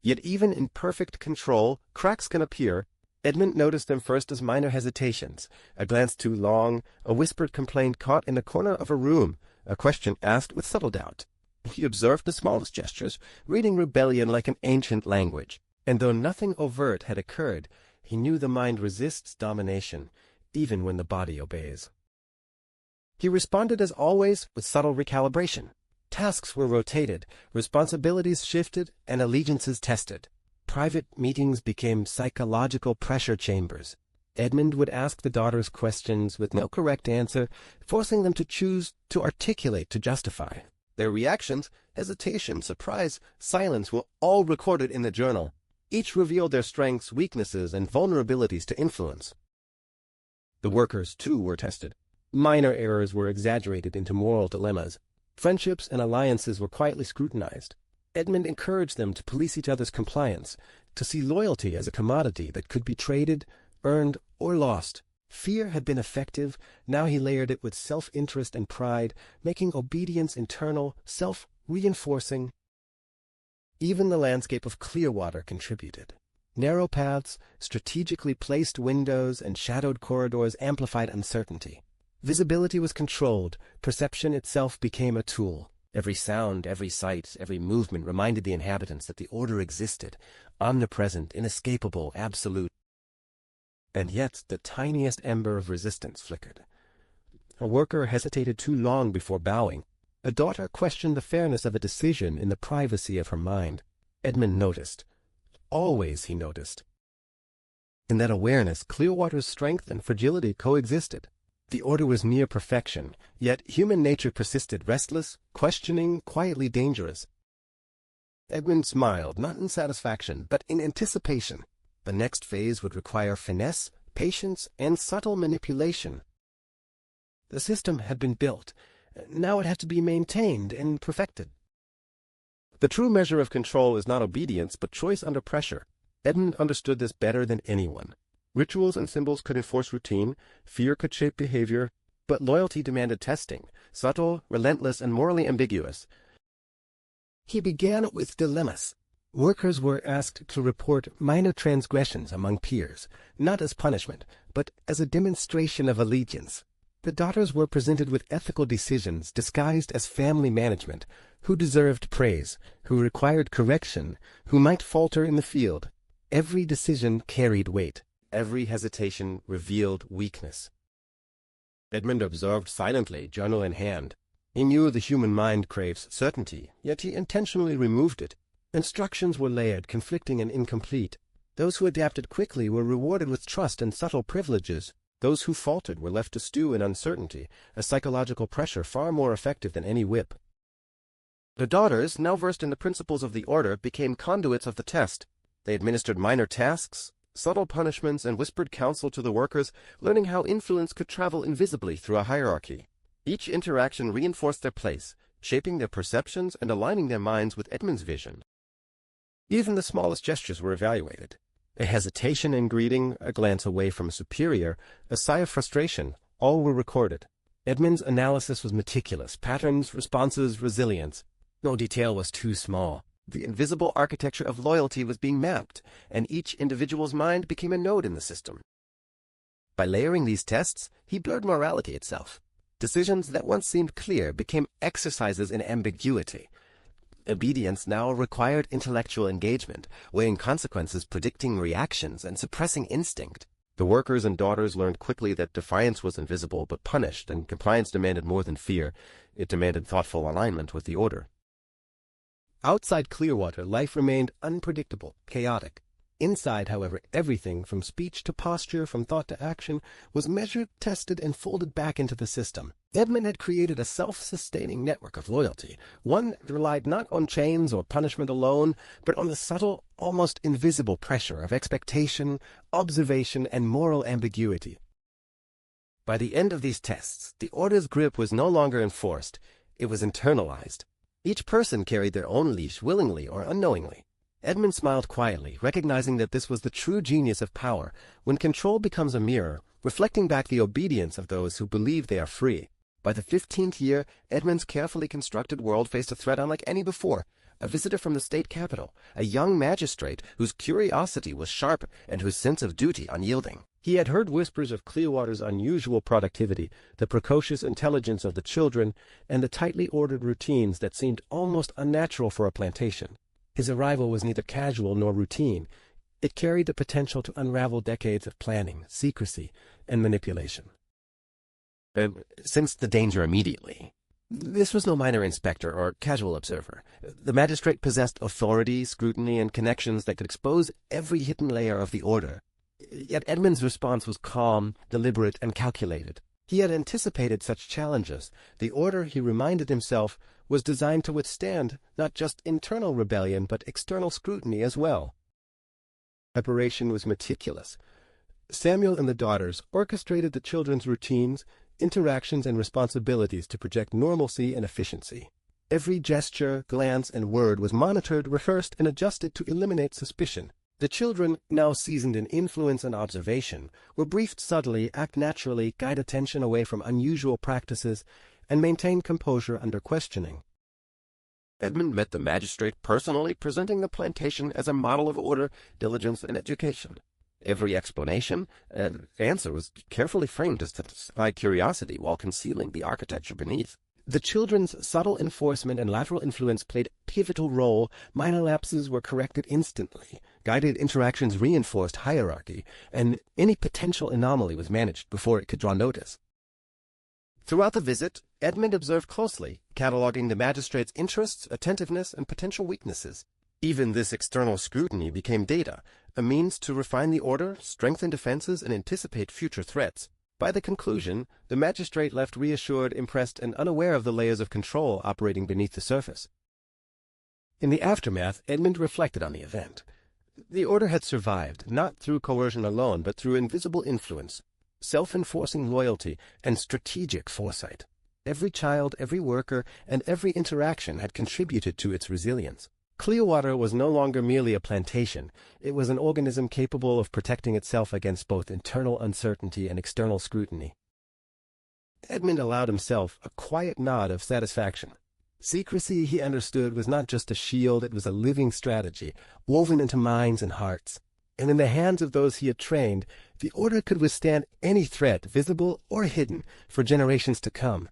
Yet even in perfect control, cracks can appear. Edmund noticed them first as minor hesitations, a glance too long, a whispered complaint caught in a corner of a room, a question asked with subtle doubt. He observed the smallest gestures, reading rebellion like an ancient language. And though nothing overt had occurred, he knew the mind resists domination, even when the body obeys. He responded as always with subtle recalibration. Tasks were rotated, responsibilities shifted, and allegiances tested. Private meetings became psychological pressure chambers. Edmund would ask the daughters questions with no correct answer, forcing them to choose, to articulate, to justify. Their reactions, hesitation, surprise, silence were all recorded in the journal. Each revealed their strengths, weaknesses, and vulnerabilities to influence. The workers, too, were tested. Minor errors were exaggerated into moral dilemmas. Friendships and alliances were quietly scrutinized. Edmund encouraged them to police each other's compliance, to see loyalty as a commodity that could be traded, earned, or lost. Fear had been effective. Now he layered it with self-interest and pride, making obedience internal, self-reinforcing. Even the landscape of Clearwater contributed. Narrow paths, strategically placed windows, and shadowed corridors amplified uncertainty. Visibility was controlled. Perception itself became a tool. Every sound, every sight, every movement reminded the inhabitants that the order existed, omnipresent, inescapable, absolute. And yet the tiniest ember of resistance flickered. A worker hesitated too long before bowing. A daughter questioned the fairness of a decision in the privacy of her mind. Edmund noticed. Always he noticed. In that awareness, Clearwater's strength and fragility coexisted. The order was near perfection, yet human nature persisted restless, questioning, quietly dangerous. Edmund smiled, not in satisfaction, but in anticipation. The next phase would require finesse, patience, and subtle manipulation. The system had been built. Now it had to be maintained and perfected. The true measure of control is not obedience, but choice under pressure. Edmund understood this better than anyone. Rituals and symbols could enforce routine, fear could shape behavior, but loyalty demanded testing, subtle, relentless, and morally ambiguous. He began with dilemmas. Workers were asked to report minor transgressions among peers, not as punishment, but as a demonstration of allegiance. The daughters were presented with ethical decisions disguised as family management, who deserved praise, who required correction, who might falter in the field. Every decision carried weight. Every hesitation revealed weakness. Edmund observed silently, journal in hand. He knew the human mind craves certainty, yet he intentionally removed it. Instructions were layered, conflicting and incomplete. Those who adapted quickly were rewarded with trust and subtle privileges. Those who faltered were left to stew in uncertainty, a psychological pressure far more effective than any whip. The daughters, now versed in the principles of the order, became conduits of the test. They administered minor tasks, subtle punishments, and whispered counsel to the workers, learning how influence could travel invisibly through a hierarchy. Each interaction reinforced their place, shaping their perceptions and aligning their minds with Edmund's vision. Even the smallest gestures were evaluated. A hesitation in greeting, a glance away from a superior, a sigh of frustration, all were recorded. Edmund's analysis was meticulous, patterns, responses, resilience. No detail was too small. The invisible architecture of loyalty was being mapped, and each individual's mind became a node in the system. By layering these tests, he blurred morality itself. Decisions that once seemed clear became exercises in ambiguity. Obedience now required intellectual engagement, weighing consequences, predicting reactions, and suppressing instinct. The workers and daughters learned quickly that defiance was invisible but punished, and compliance demanded more than fear. It demanded thoughtful alignment with the order. Outside Clearwater, life remained unpredictable, chaotic. Inside, however, everything, from speech to posture, from thought to action, was measured, tested, and folded back into the system. Edmund had created a self-sustaining network of loyalty, one that relied not on chains or punishment alone, but on the subtle, almost invisible pressure of expectation, observation, and moral ambiguity. By the end of these tests, the order's grip was no longer enforced. It was internalized. Each person carried their own leash, willingly or unknowingly. Edmund smiled quietly, recognizing that this was the true genius of power, when control becomes a mirror, reflecting back the obedience of those who believe they are free. By the 15th year, Edmund's carefully constructed world faced a threat unlike any before, a visitor from the state capital, a young magistrate whose curiosity was sharp and whose sense of duty unyielding. He had heard whispers of Clearwater's unusual productivity, the precocious intelligence of the children, and the tightly ordered routines that seemed almost unnatural for a plantation. His arrival was neither casual nor routine. It carried the potential to unravel decades of planning, secrecy, and manipulation. Sensed the danger immediately. This was no minor inspector or casual observer. The magistrate possessed authority, scrutiny, and connections that could expose every hidden layer of the order. Yet Edmund's response was calm, deliberate, and calculated. He had anticipated such challenges. The order, he reminded himself, was designed to withstand not just internal rebellion, but external scrutiny as well. Preparation was meticulous. Samuel and the daughters orchestrated the children's routines, interactions, and responsibilities to project normalcy and efficiency. Every gesture, glance, and word was monitored, rehearsed, and adjusted to eliminate suspicion. The children, now seasoned in influence and observation, were briefed subtly, act naturally, guide attention away from unusual practices, and maintain composure under questioning. Edmund met the magistrate personally, presenting the plantation as a model of order, diligence, and education. Every explanation and answer was carefully framed to satisfy curiosity while concealing the architecture beneath. The children's subtle enforcement and lateral influence played a pivotal role. Minor lapses were corrected instantly, guided interactions reinforced hierarchy, and any potential anomaly was managed before it could draw notice. Throughout the visit, Edmund observed closely, cataloging the magistrate's interests, attentiveness, and potential weaknesses. Even this external scrutiny became data, a means to refine the order, strengthen defenses, and anticipate future threats. By the conclusion, the magistrate left reassured, impressed, and unaware of the layers of control operating beneath the surface. In the aftermath, Edmund reflected on the event. The order had survived, not through coercion alone, but through invisible influence, self-enforcing loyalty, and strategic foresight. Every child, every worker, and every interaction had contributed to its resilience. Clearwater was no longer merely a plantation. It was an organism capable of protecting itself against both internal uncertainty and external scrutiny. Edmund allowed himself a quiet nod of satisfaction. Secrecy, he understood, was not just a shield, it was a living strategy, woven into minds and hearts. And in the hands of those he had trained, the order could withstand any threat, visible or hidden, for generations to come.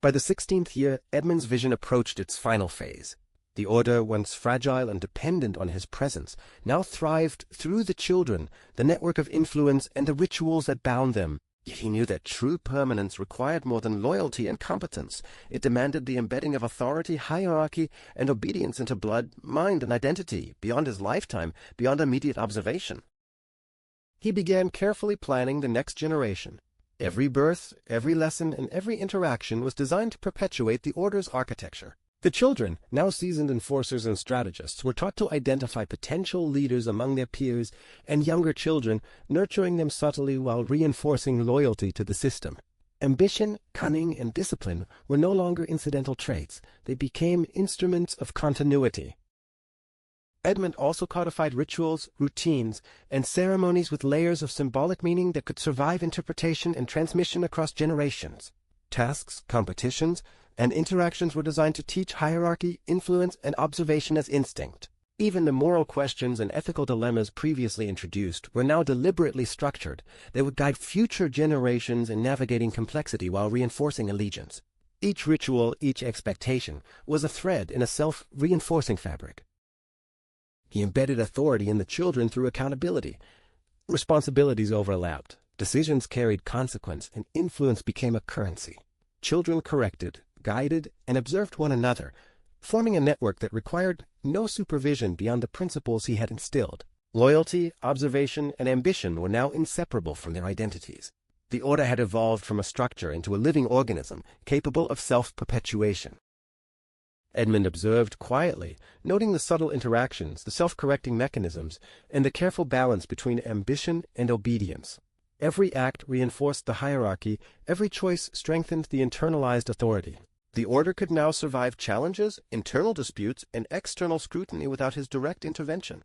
By the 16th year, Edmund's vision approached its final phase. The order, once fragile and dependent on his presence, now thrived through the children, the network of influence, and the rituals that bound them. Yet he knew that true permanence required more than loyalty and competence. It demanded the embedding of authority, hierarchy, and obedience into blood, mind, and identity, beyond his lifetime, beyond immediate observation. He began carefully planning the next generation. Every birth, every lesson, and every interaction was designed to perpetuate the order's architecture. The children, now seasoned enforcers and strategists, were taught to identify potential leaders among their peers and younger children, nurturing them subtly while reinforcing loyalty to the system. Ambition, cunning, and discipline were no longer incidental traits. They became instruments of continuity. Edmund also codified rituals, routines, and ceremonies with layers of symbolic meaning that could survive interpretation and transmission across generations. Tasks, competitions, and interactions were designed to teach hierarchy, influence, and observation as instinct. Even the moral questions and ethical dilemmas previously introduced were now deliberately structured. They would guide future generations in navigating complexity while reinforcing allegiance. Each ritual, each expectation, was a thread in a self-reinforcing fabric. He embedded authority in the children through accountability. Responsibilities overlapped, decisions carried consequence, and influence became a currency. Children corrected, guided, and observed one another, forming a network that required no supervision beyond the principles he had instilled. Loyalty, observation, and ambition were now inseparable from their identities. The order had evolved from a structure into a living organism capable of self-perpetuation. Edmund observed quietly, noting the subtle interactions, the self-correcting mechanisms, and the careful balance between ambition and obedience. Every act reinforced the hierarchy, every choice strengthened the internalized authority. The order could now survive challenges, internal disputes, and external scrutiny without his direct intervention.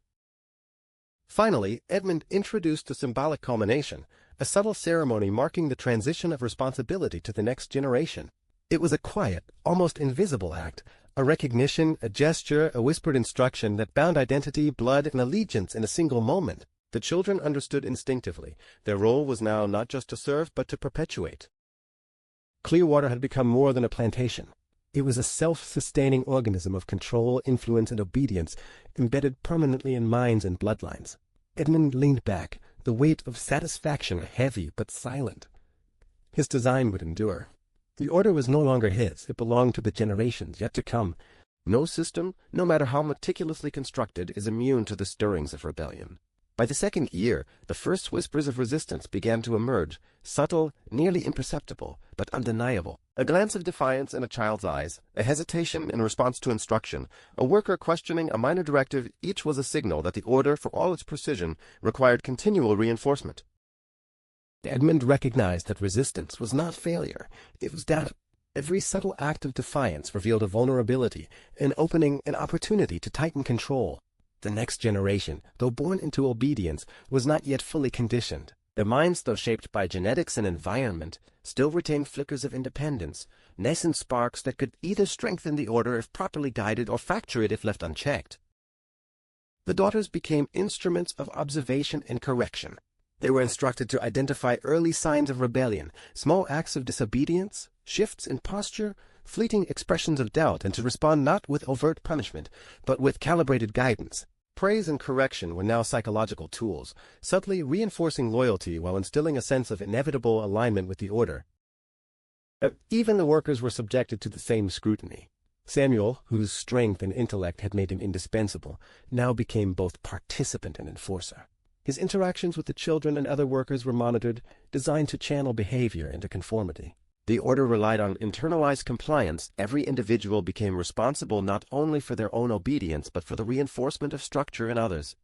Finally, Edmund introduced the symbolic culmination, a subtle ceremony marking the transition of responsibility to the next generation. It was a quiet, almost invisible act, A recognition, a gesture, a whispered instruction that bound identity, blood, and allegiance in a single moment. The children understood instinctively. Their role was now not just to serve, but to perpetuate. Clearwater had become more than a plantation. It was a self-sustaining organism of control, influence, and obedience, embedded permanently in minds and bloodlines. Edmund leaned back, the weight of satisfaction heavy but silent. His design would endure. The order was no longer his. It belonged to the generations yet to come. No system, no matter how meticulously constructed, is immune to the stirrings of rebellion. By the second year, the first whispers of resistance began to emerge, subtle, nearly imperceptible, but undeniable. A glance of defiance in a child's eyes, a hesitation in response to instruction, a worker questioning a minor directive, each was a signal that the order, for all its precision, required continual reinforcement. Edmund recognized that resistance was not failure. It was doubt. Every subtle act of defiance revealed a vulnerability, an opening, an opportunity to tighten control. The next generation, though born into obedience, was not yet fully conditioned. Their minds, though shaped by genetics and environment, still retained flickers of independence, nascent sparks that could either strengthen the order if properly guided or fracture it if left unchecked. The daughters became instruments of observation and correction. They were instructed to identify early signs of rebellion, small acts of disobedience, shifts in posture, fleeting expressions of doubt, and to respond not with overt punishment, but with calibrated guidance. Praise and correction were now psychological tools, subtly reinforcing loyalty while instilling a sense of inevitable alignment with the order. Even the workers were subjected to the same scrutiny. Samuel, whose strength and intellect had made him indispensable, now became both participant and enforcer. His interactions with the children and other workers were monitored, designed to channel behavior into conformity. The order relied on internalized compliance. Every individual became responsible not only for their own obedience, but for the reinforcement of structure in others.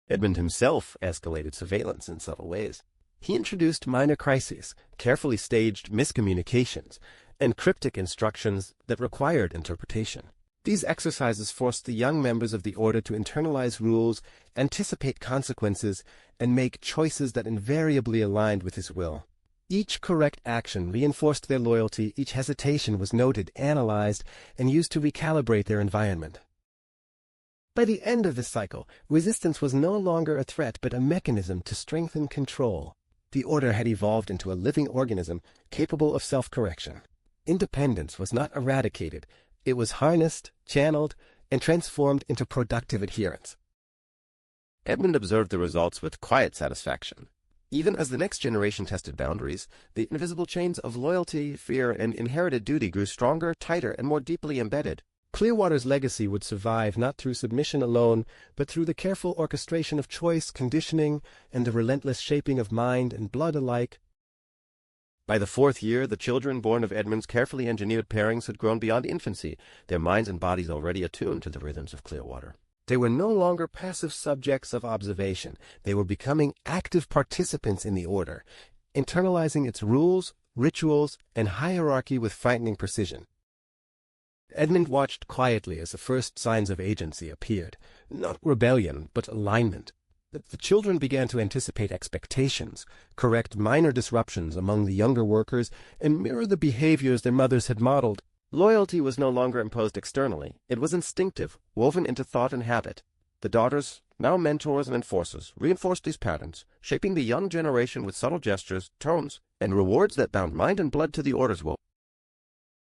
Edmund himself escalated surveillance in subtle ways. He introduced minor crises, carefully staged miscommunications, and cryptic instructions that required interpretation. These exercises forced the young members of the order to internalize rules, anticipate consequences, and make choices that invariably aligned with his will. Each correct action reinforced their loyalty, each hesitation was noted, analyzed, and used to recalibrate their environment. By the end of this cycle, resistance was no longer a threat but a mechanism to strengthen control. The order had evolved into a living organism capable of self-correction. Independence was not eradicated. It was harnessed, channeled, and transformed into productive adherence. Edmund observed the results with quiet satisfaction. Even as the next generation tested boundaries, the invisible chains of loyalty, fear, and inherited duty grew stronger, tighter, and more deeply embedded. Clearwater's legacy would survive not through submission alone, but through the careful orchestration of choice, conditioning, and the relentless shaping of mind and blood alike. By the fourth year, the children born of Edmund's carefully engineered pairings had grown beyond infancy, their minds and bodies already attuned to the rhythms of Clearwater. They were no longer passive subjects of observation. They were becoming active participants in the order, internalizing its rules, rituals, and hierarchy with frightening precision. Edmund watched quietly as the first signs of agency appeared. Not rebellion, but alignment. The children began to anticipate expectations, correct minor disruptions among the younger workers, and mirror the behaviors their mothers had modeled. Loyalty was no longer imposed externally. It was instinctive, woven into thought and habit. The daughters, now mentors and enforcers, reinforced these patterns, shaping the young generation with subtle gestures, tones, and rewards that bound mind and blood to the order's will.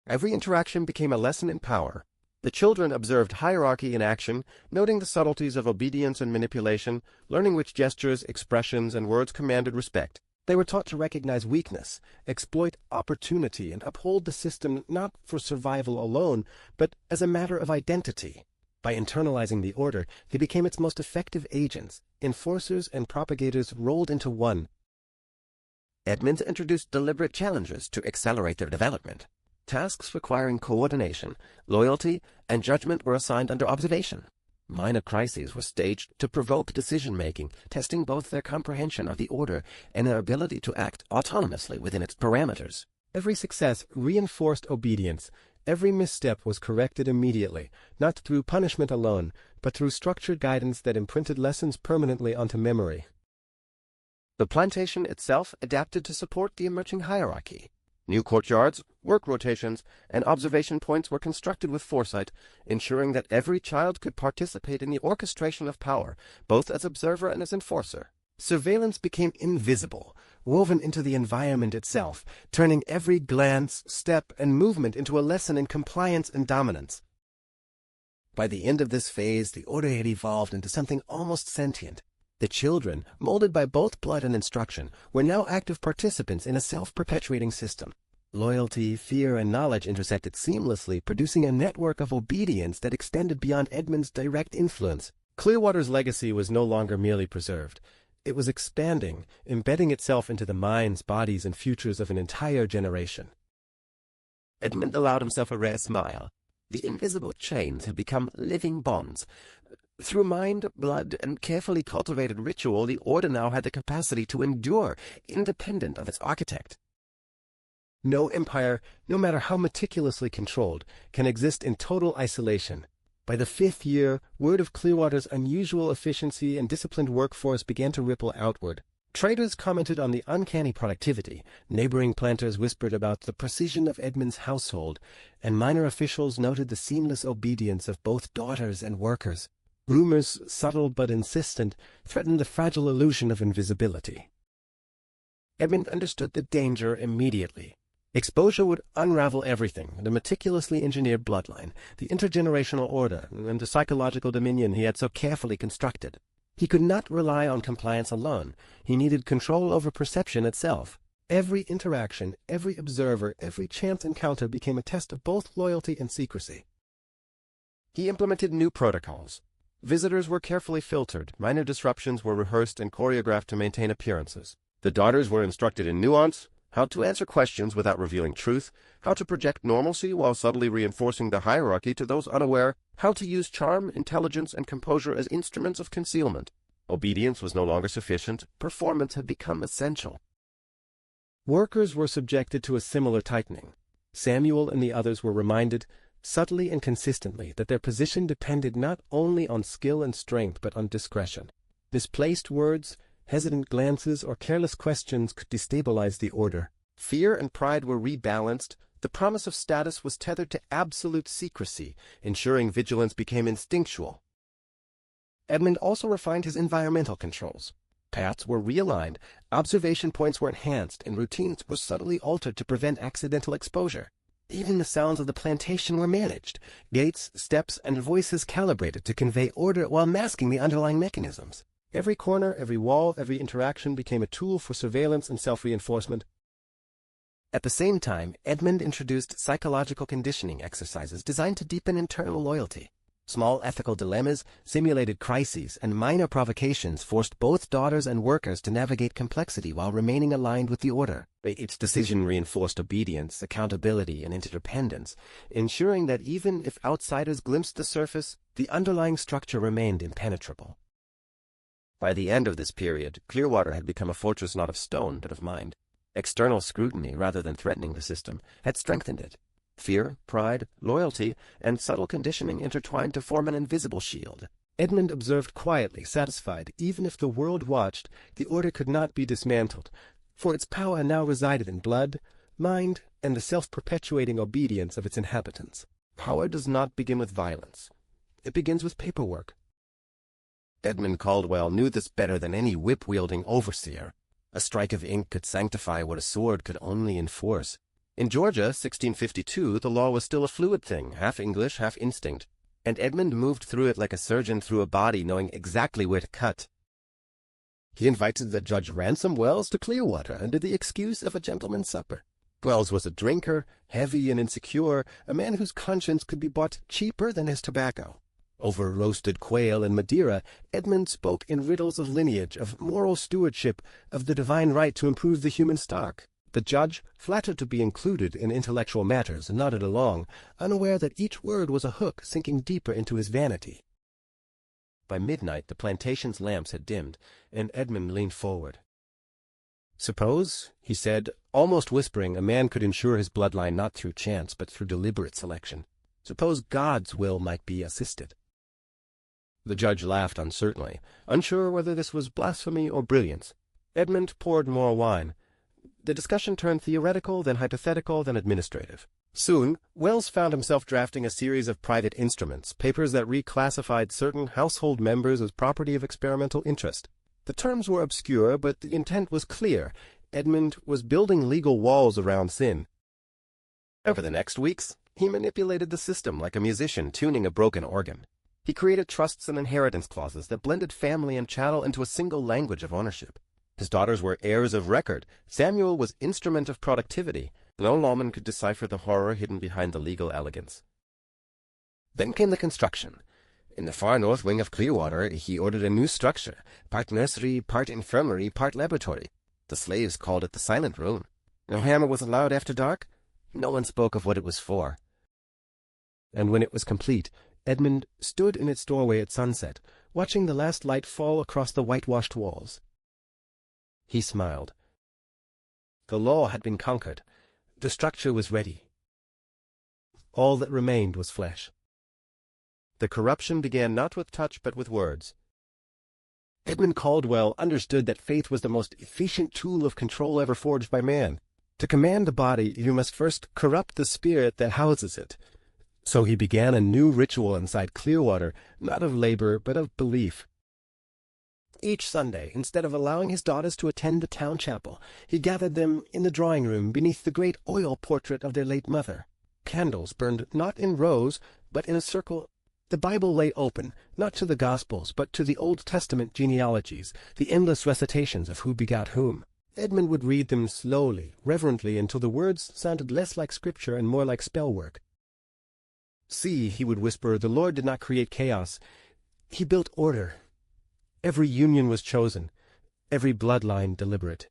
Every interaction became a lesson in power. The children observed hierarchy in action, noting the subtleties of obedience and manipulation, learning which gestures, expressions, and words commanded respect. They were taught to recognize weakness, exploit opportunity, and uphold the system not for survival alone, but as a matter of identity. By internalizing the order, they became its most effective agents. Enforcers and propagators rolled into one. Edmund introduced deliberate challenges to accelerate their development. Tasks requiring coordination, loyalty, and judgment were assigned under observation. Minor crises were staged to provoke decision-making, testing both their comprehension of the order and their ability to act autonomously within its parameters. Every success reinforced obedience. Every misstep was corrected immediately, not through punishment alone, but through structured guidance that imprinted lessons permanently onto memory. The plantation itself adapted to support the emerging hierarchy. New courtyards, work rotations, and observation points were constructed with foresight, ensuring that every child could participate in the orchestration of power, both as observer and as enforcer. Surveillance became invisible, woven into the environment itself, turning every glance, step, and movement into a lesson in compliance and dominance. By the end of this phase, the Order had evolved into something almost sentient. The children, molded by both blood and instruction, were now active participants in a self-perpetuating system. Loyalty, fear, and knowledge intersected seamlessly, producing a network of obedience that extended beyond Edmund's direct influence. Clearwater's legacy was no longer merely preserved. It was expanding, embedding itself into the minds, bodies, and futures of an entire generation. Edmund allowed himself a rare smile. The invisible chains had become living bonds. Through mind, blood, and carefully cultivated ritual, the Order now had the capacity to endure, independent of its architect. No empire, no matter how meticulously controlled, can exist in total isolation. By the 5th year, word of Clearwater's unusual efficiency and disciplined workforce began to ripple outward. Traders commented on the uncanny productivity, neighboring planters whispered about the precision of Edmund's household, and minor officials noted the seamless obedience of both daughters and workers. Rumors, subtle but insistent, threatened the fragile illusion of invisibility. Edmund understood the danger immediately. Exposure would unravel everything, the meticulously engineered bloodline, the intergenerational order, and the psychological dominion he had so carefully constructed. He could not rely on compliance alone. He needed control over perception itself. Every interaction, every observer, every chance encounter became a test of both loyalty and secrecy. He implemented new protocols. Visitors were carefully filtered, minor disruptions were rehearsed and choreographed to maintain appearances. The daughters were instructed in nuance, how to answer questions without revealing truth, how to project normalcy while subtly reinforcing the hierarchy to those unaware, how to use charm, intelligence, and composure as instruments of concealment. Obedience was no longer sufficient. Performance had become essential. Workers were subjected to a similar tightening. Samuel and the others were reminded, subtly and consistently, that their position depended not only on skill and strength but on discretion. Misplaced words, hesitant glances, or careless questions could destabilize the Order. Fear and pride were rebalanced. The promise of status was tethered to absolute secrecy, ensuring vigilance became instinctual. Edmund also refined his environmental controls. Paths were realigned, observation points were enhanced, and routines were subtly altered to prevent accidental exposure. Even the sounds of the plantation were managed, gaits, steps, and voices calibrated to convey order while masking the underlying mechanisms. Every corner, every wall, every interaction became a tool for surveillance and self-reinforcement. At the same time, Edmund introduced psychological conditioning exercises designed to deepen internal loyalty. Small ethical dilemmas, simulated crises, and minor provocations forced both daughters and workers to navigate complexity while remaining aligned with the Order. Each decision reinforced obedience, accountability, and interdependence, ensuring that even if outsiders glimpsed the surface, the underlying structure remained impenetrable. By the end of this period, Clearwater had become a fortress not of stone, but of mind. External scrutiny, rather than threatening the system, had strengthened it. Fear, pride, loyalty, and subtle conditioning intertwined to form an invisible shield. Edmund observed quietly, satisfied. Even if the world watched, the Order could not be dismantled, for its power now resided in blood, mind, and the self-perpetuating obedience of its inhabitants. Power does not begin with violence. It begins with paperwork. Edmund Caldwell knew this better than any whip-wielding overseer. A strike of ink could sanctify what a sword could only enforce. In Georgia, 1652, the law was still a fluid thing, half English, half instinct, and Edmund moved through it like a surgeon through a body, knowing exactly where to cut. He invited the Judge Ransom Wells to Clearwater under the excuse of a gentleman's supper. Wells was a drinker, heavy and insecure, a man whose conscience could be bought cheaper than his tobacco. Over roasted quail and Madeira, Edmund spoke in riddles of lineage, of moral stewardship, of the divine right to improve the human stock. The judge, flattered to be included in intellectual matters, nodded along, unaware that each word was a hook sinking deeper into his vanity. By midnight, the plantation's lamps had dimmed, and Edmund leaned forward. "Suppose," he said, almost whispering, "a man could ensure his bloodline not through chance, but through deliberate selection. Suppose God's will might be assisted." The judge laughed uncertainly, unsure whether this was blasphemy or brilliance. Edmund poured more wine. The discussion turned theoretical, then hypothetical, then administrative. Soon, Wells found himself drafting a series of private instruments, papers that reclassified certain household members as property of experimental interest. The terms were obscure, but the intent was clear. Edmund was building legal walls around sin. Over the next weeks, he manipulated the system like a musician tuning a broken organ. He created trusts and inheritance clauses that blended family and chattel into a single language of ownership. His daughters were heirs of record. Samuel was instrument of productivity. No lawman could decipher the horror hidden behind the legal elegance. Then came the construction. In the far north wing of Clearwater, he ordered a new structure, part nursery, part infirmary, part laboratory. The slaves called it the Silent Room. No hammer was allowed after dark. No one spoke of what it was for. And when it was complete, Edmund stood in its doorway at sunset, watching the last light fall across the whitewashed walls. He smiled. The law had been conquered. The structure was ready. All that remained was flesh. The corruption began not with touch but with words. Edmund Caldwell understood that faith was the most efficient tool of control ever forged by man. To command the body, you must first corrupt the spirit that houses it. So he began a new ritual inside Clearwater, not of labor, but of belief. Each Sunday, instead of allowing his daughters to attend the town chapel, he gathered them in the drawing room beneath the great oil portrait of their late mother. Candles burned not in rows, but in a circle. The Bible lay open, not to the Gospels, but to the Old Testament genealogies, the endless recitations of who begot whom. Edmund would read them slowly, reverently, until the words sounded less like scripture and more like spell work. "See," he would whisper, "the Lord did not create chaos. He built order. Every union was chosen, every bloodline deliberate."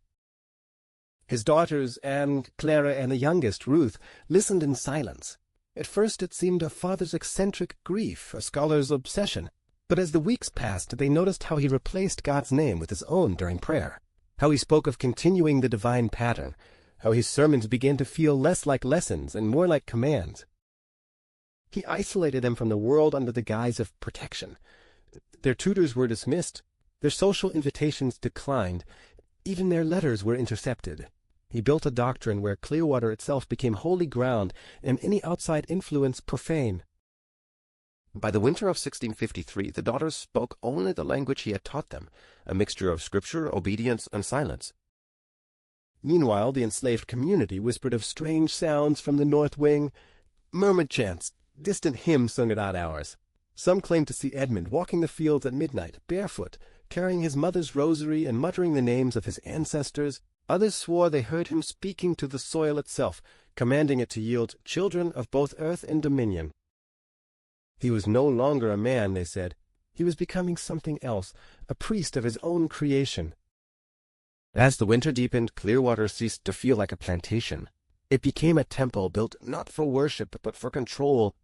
His daughters, Anne, Clara, and the youngest, Ruth, listened in silence. At first it seemed a father's eccentric grief, a scholar's obsession. But as the weeks passed, they noticed how he replaced God's name with his own during prayer, how he spoke of continuing the divine pattern, how his sermons began to feel less like lessons and more like commands. He isolated them from the world under the guise of protection. Their tutors were dismissed, their social invitations declined, even their letters were intercepted. He built a doctrine where Clearwater itself became holy ground and any outside influence profane. By the winter of 1653, the daughters spoke only the language he had taught them, a mixture of scripture, obedience, and silence. Meanwhile, the enslaved community whispered of strange sounds from the north wing, murmured chants, distant hymns sung at odd hours. Some claimed to see Edmund walking the fields at midnight, barefoot, carrying his mother's rosary and muttering the names of his ancestors. Others swore they heard him speaking to the soil itself, commanding it to yield children of both earth and dominion. He was no longer a man, they said. He was becoming something else, a priest of his own creation. As the winter deepened, Clearwater ceased to feel like a plantation. It became a temple built not for worship, but for control.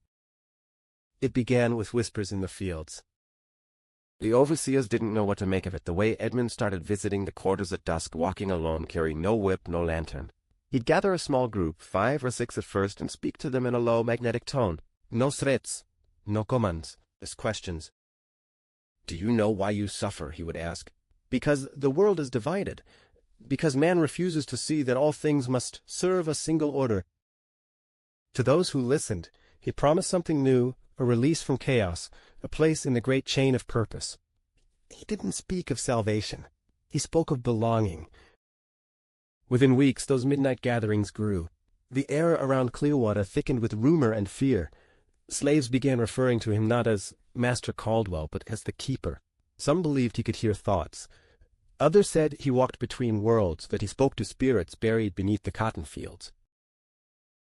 It began with whispers in the fields. The overseers didn't know what to make of it, the way Edmund started visiting the quarters at dusk, walking alone, carrying no whip, no lantern. He'd gather a small group, 5 or 6 at first, and speak to them in a low, magnetic tone. No threats, no commands, just questions. "Do you know why you suffer?" he would ask. "Because the world is divided. Because man refuses to see that all things must serve a single order." To those who listened, he promised something new, a release from chaos, a place in the great chain of purpose. He didn't speak of salvation. He spoke of belonging. Within weeks, those midnight gatherings grew. The air around Clearwater thickened with rumor and fear. Slaves began referring to him not as Master Caldwell, but as the Keeper. Some believed he could hear thoughts. Others said he walked between worlds, that he spoke to spirits buried beneath the cotton fields.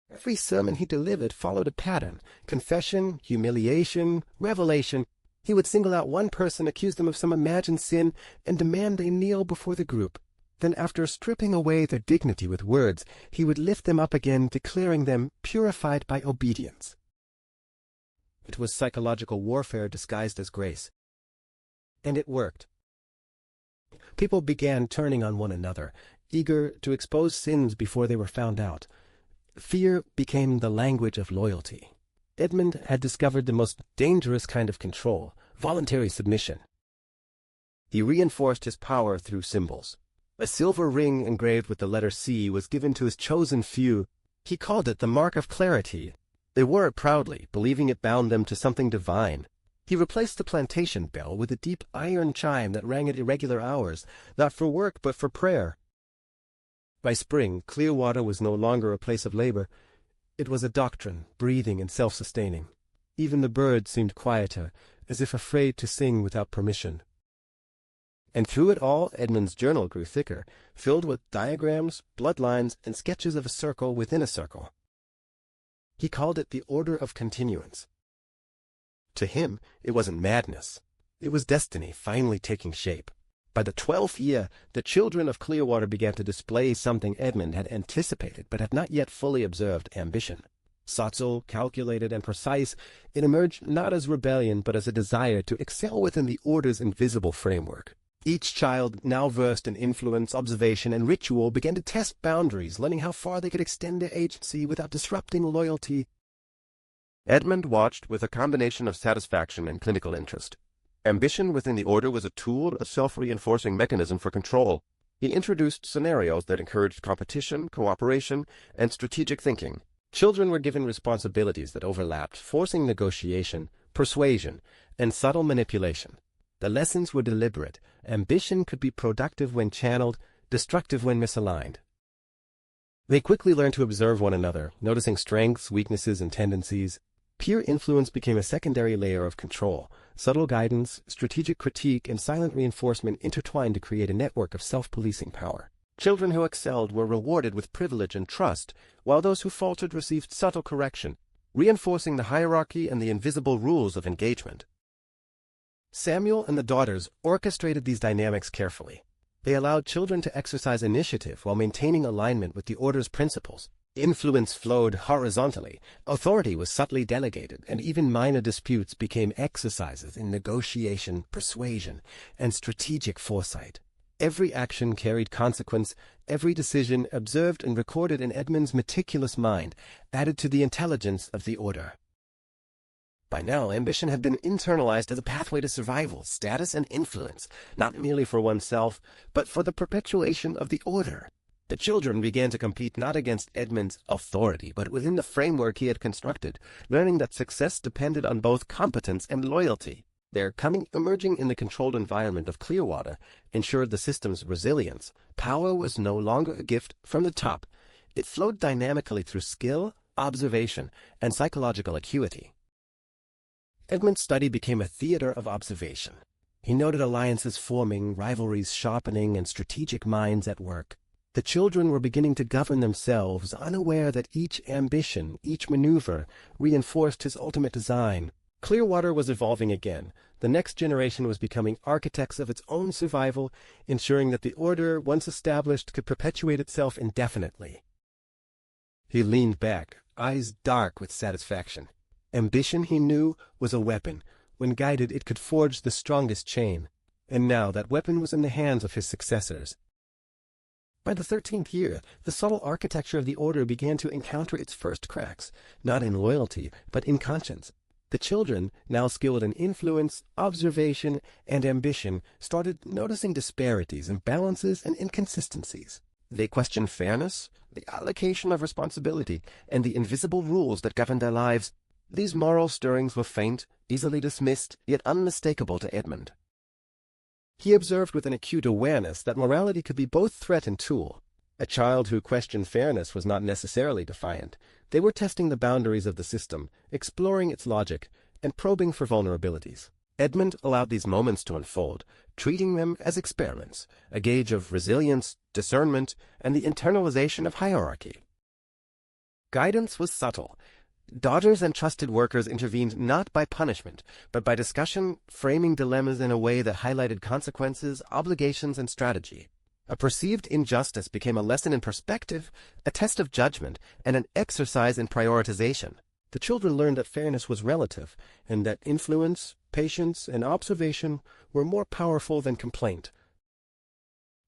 Every sermon he delivered followed a pattern: confession, humiliation, revelation. He would single out one person, accuse them of some imagined sin, and demand they kneel before the group. Then, after stripping away their dignity with words, he would lift them up again, declaring them purified by obedience. It was psychological warfare disguised as grace. And it worked. People began turning on one another, eager to expose sins before they were found out. Fear became the language of loyalty. Edmund had discovered the most dangerous kind of control, voluntary submission. He reinforced his power through symbols. A silver ring engraved with the letter C was given to his chosen few. He called it the Mark of Clarity. They wore it proudly, believing it bound them to something divine. He replaced the plantation bell with a deep iron chime that rang at irregular hours, not for work but for prayer. By spring, Clearwater was no longer a place of labor. It was a doctrine, breathing and self-sustaining. Even the birds seemed quieter, as if afraid to sing without permission. And through it all, Edmund's journal grew thicker, filled with diagrams, bloodlines, and sketches of a circle within a circle. He called it the Order of Continuance. To him, it wasn't madness. It was destiny finally taking shape. By the 12th year, the children of Clearwater began to display something Edmund had anticipated but had not yet fully observed: ambition. Subtle, calculated, and precise, it emerged not as rebellion but as a desire to excel within the Order's invisible framework. Each child, now versed in influence, observation, and ritual, began to test boundaries, learning how far they could extend their agency without disrupting loyalty. Edmund watched with a combination of satisfaction and clinical interest. Ambition within the Order was a tool, a self-reinforcing mechanism for control. He introduced scenarios that encouraged competition, cooperation, and strategic thinking. Children were given responsibilities that overlapped, forcing negotiation, persuasion, and subtle manipulation. The lessons were deliberate. Ambition could be productive when channeled, destructive when misaligned. They quickly learned to observe one another, noticing strengths, weaknesses, and tendencies. Peer influence became a secondary layer of control. Subtle guidance, strategic critique, and silent reinforcement intertwined to create a network of self-policing power. Children who excelled were rewarded with privilege and trust, while those who faltered received subtle correction, reinforcing the hierarchy and the invisible rules of engagement. Samuel and the daughters orchestrated these dynamics carefully. They allowed children to exercise initiative while maintaining alignment with the Order's principles. Influence flowed horizontally, authority was subtly delegated, and even minor disputes became exercises in negotiation, persuasion, and strategic foresight. Every action carried consequence, every decision, observed and recorded in Edmund's meticulous mind, added to the intelligence of the Order. By now, ambition had been internalized as a pathway to survival, status, and influence, not merely for oneself, but for the perpetuation of the Order. The children began to compete not against Edmund's authority, but within the framework he had constructed, learning that success depended on both competence and loyalty. Their emerging in the controlled environment of Clearwater ensured the system's resilience. Power was no longer a gift from the top. It flowed dynamically through skill, observation, and psychological acuity. Edmund's study became a theater of observation. He noted alliances forming, rivalries sharpening, and strategic minds at work. The children were beginning to govern themselves, unaware that each ambition, each maneuver, reinforced his ultimate design. Clearwater was evolving again. The next generation was becoming architects of its own survival, ensuring that the Order, once established, could perpetuate itself indefinitely. He leaned back, eyes dark with satisfaction. Ambition, he knew, was a weapon. When guided, it could forge the strongest chain. And now that weapon was in the hands of his successors. By the 13th year, the subtle architecture of the Order began to encounter its first cracks, not in loyalty, but in conscience. The children, now skilled in influence, observation, and ambition, started noticing disparities, imbalances, and inconsistencies. They questioned fairness, the allocation of responsibility, and the invisible rules that governed their lives. These moral stirrings were faint, easily dismissed, yet unmistakable to Edmund. He observed with an acute awareness that morality could be both threat and tool. A child who questioned fairness was not necessarily defiant. They were testing the boundaries of the system, exploring its logic, and probing for vulnerabilities. Edmund allowed these moments to unfold, treating them as experiments, a gauge of resilience, discernment, and the internalization of hierarchy. Guidance was subtle. Daughters and trusted workers intervened not by punishment, but by discussion, framing dilemmas in a way that highlighted consequences, obligations, and strategy. A perceived injustice became a lesson in perspective, a test of judgment, and an exercise in prioritization. The children learned that fairness was relative, and that influence, patience, and observation were more powerful than complaint.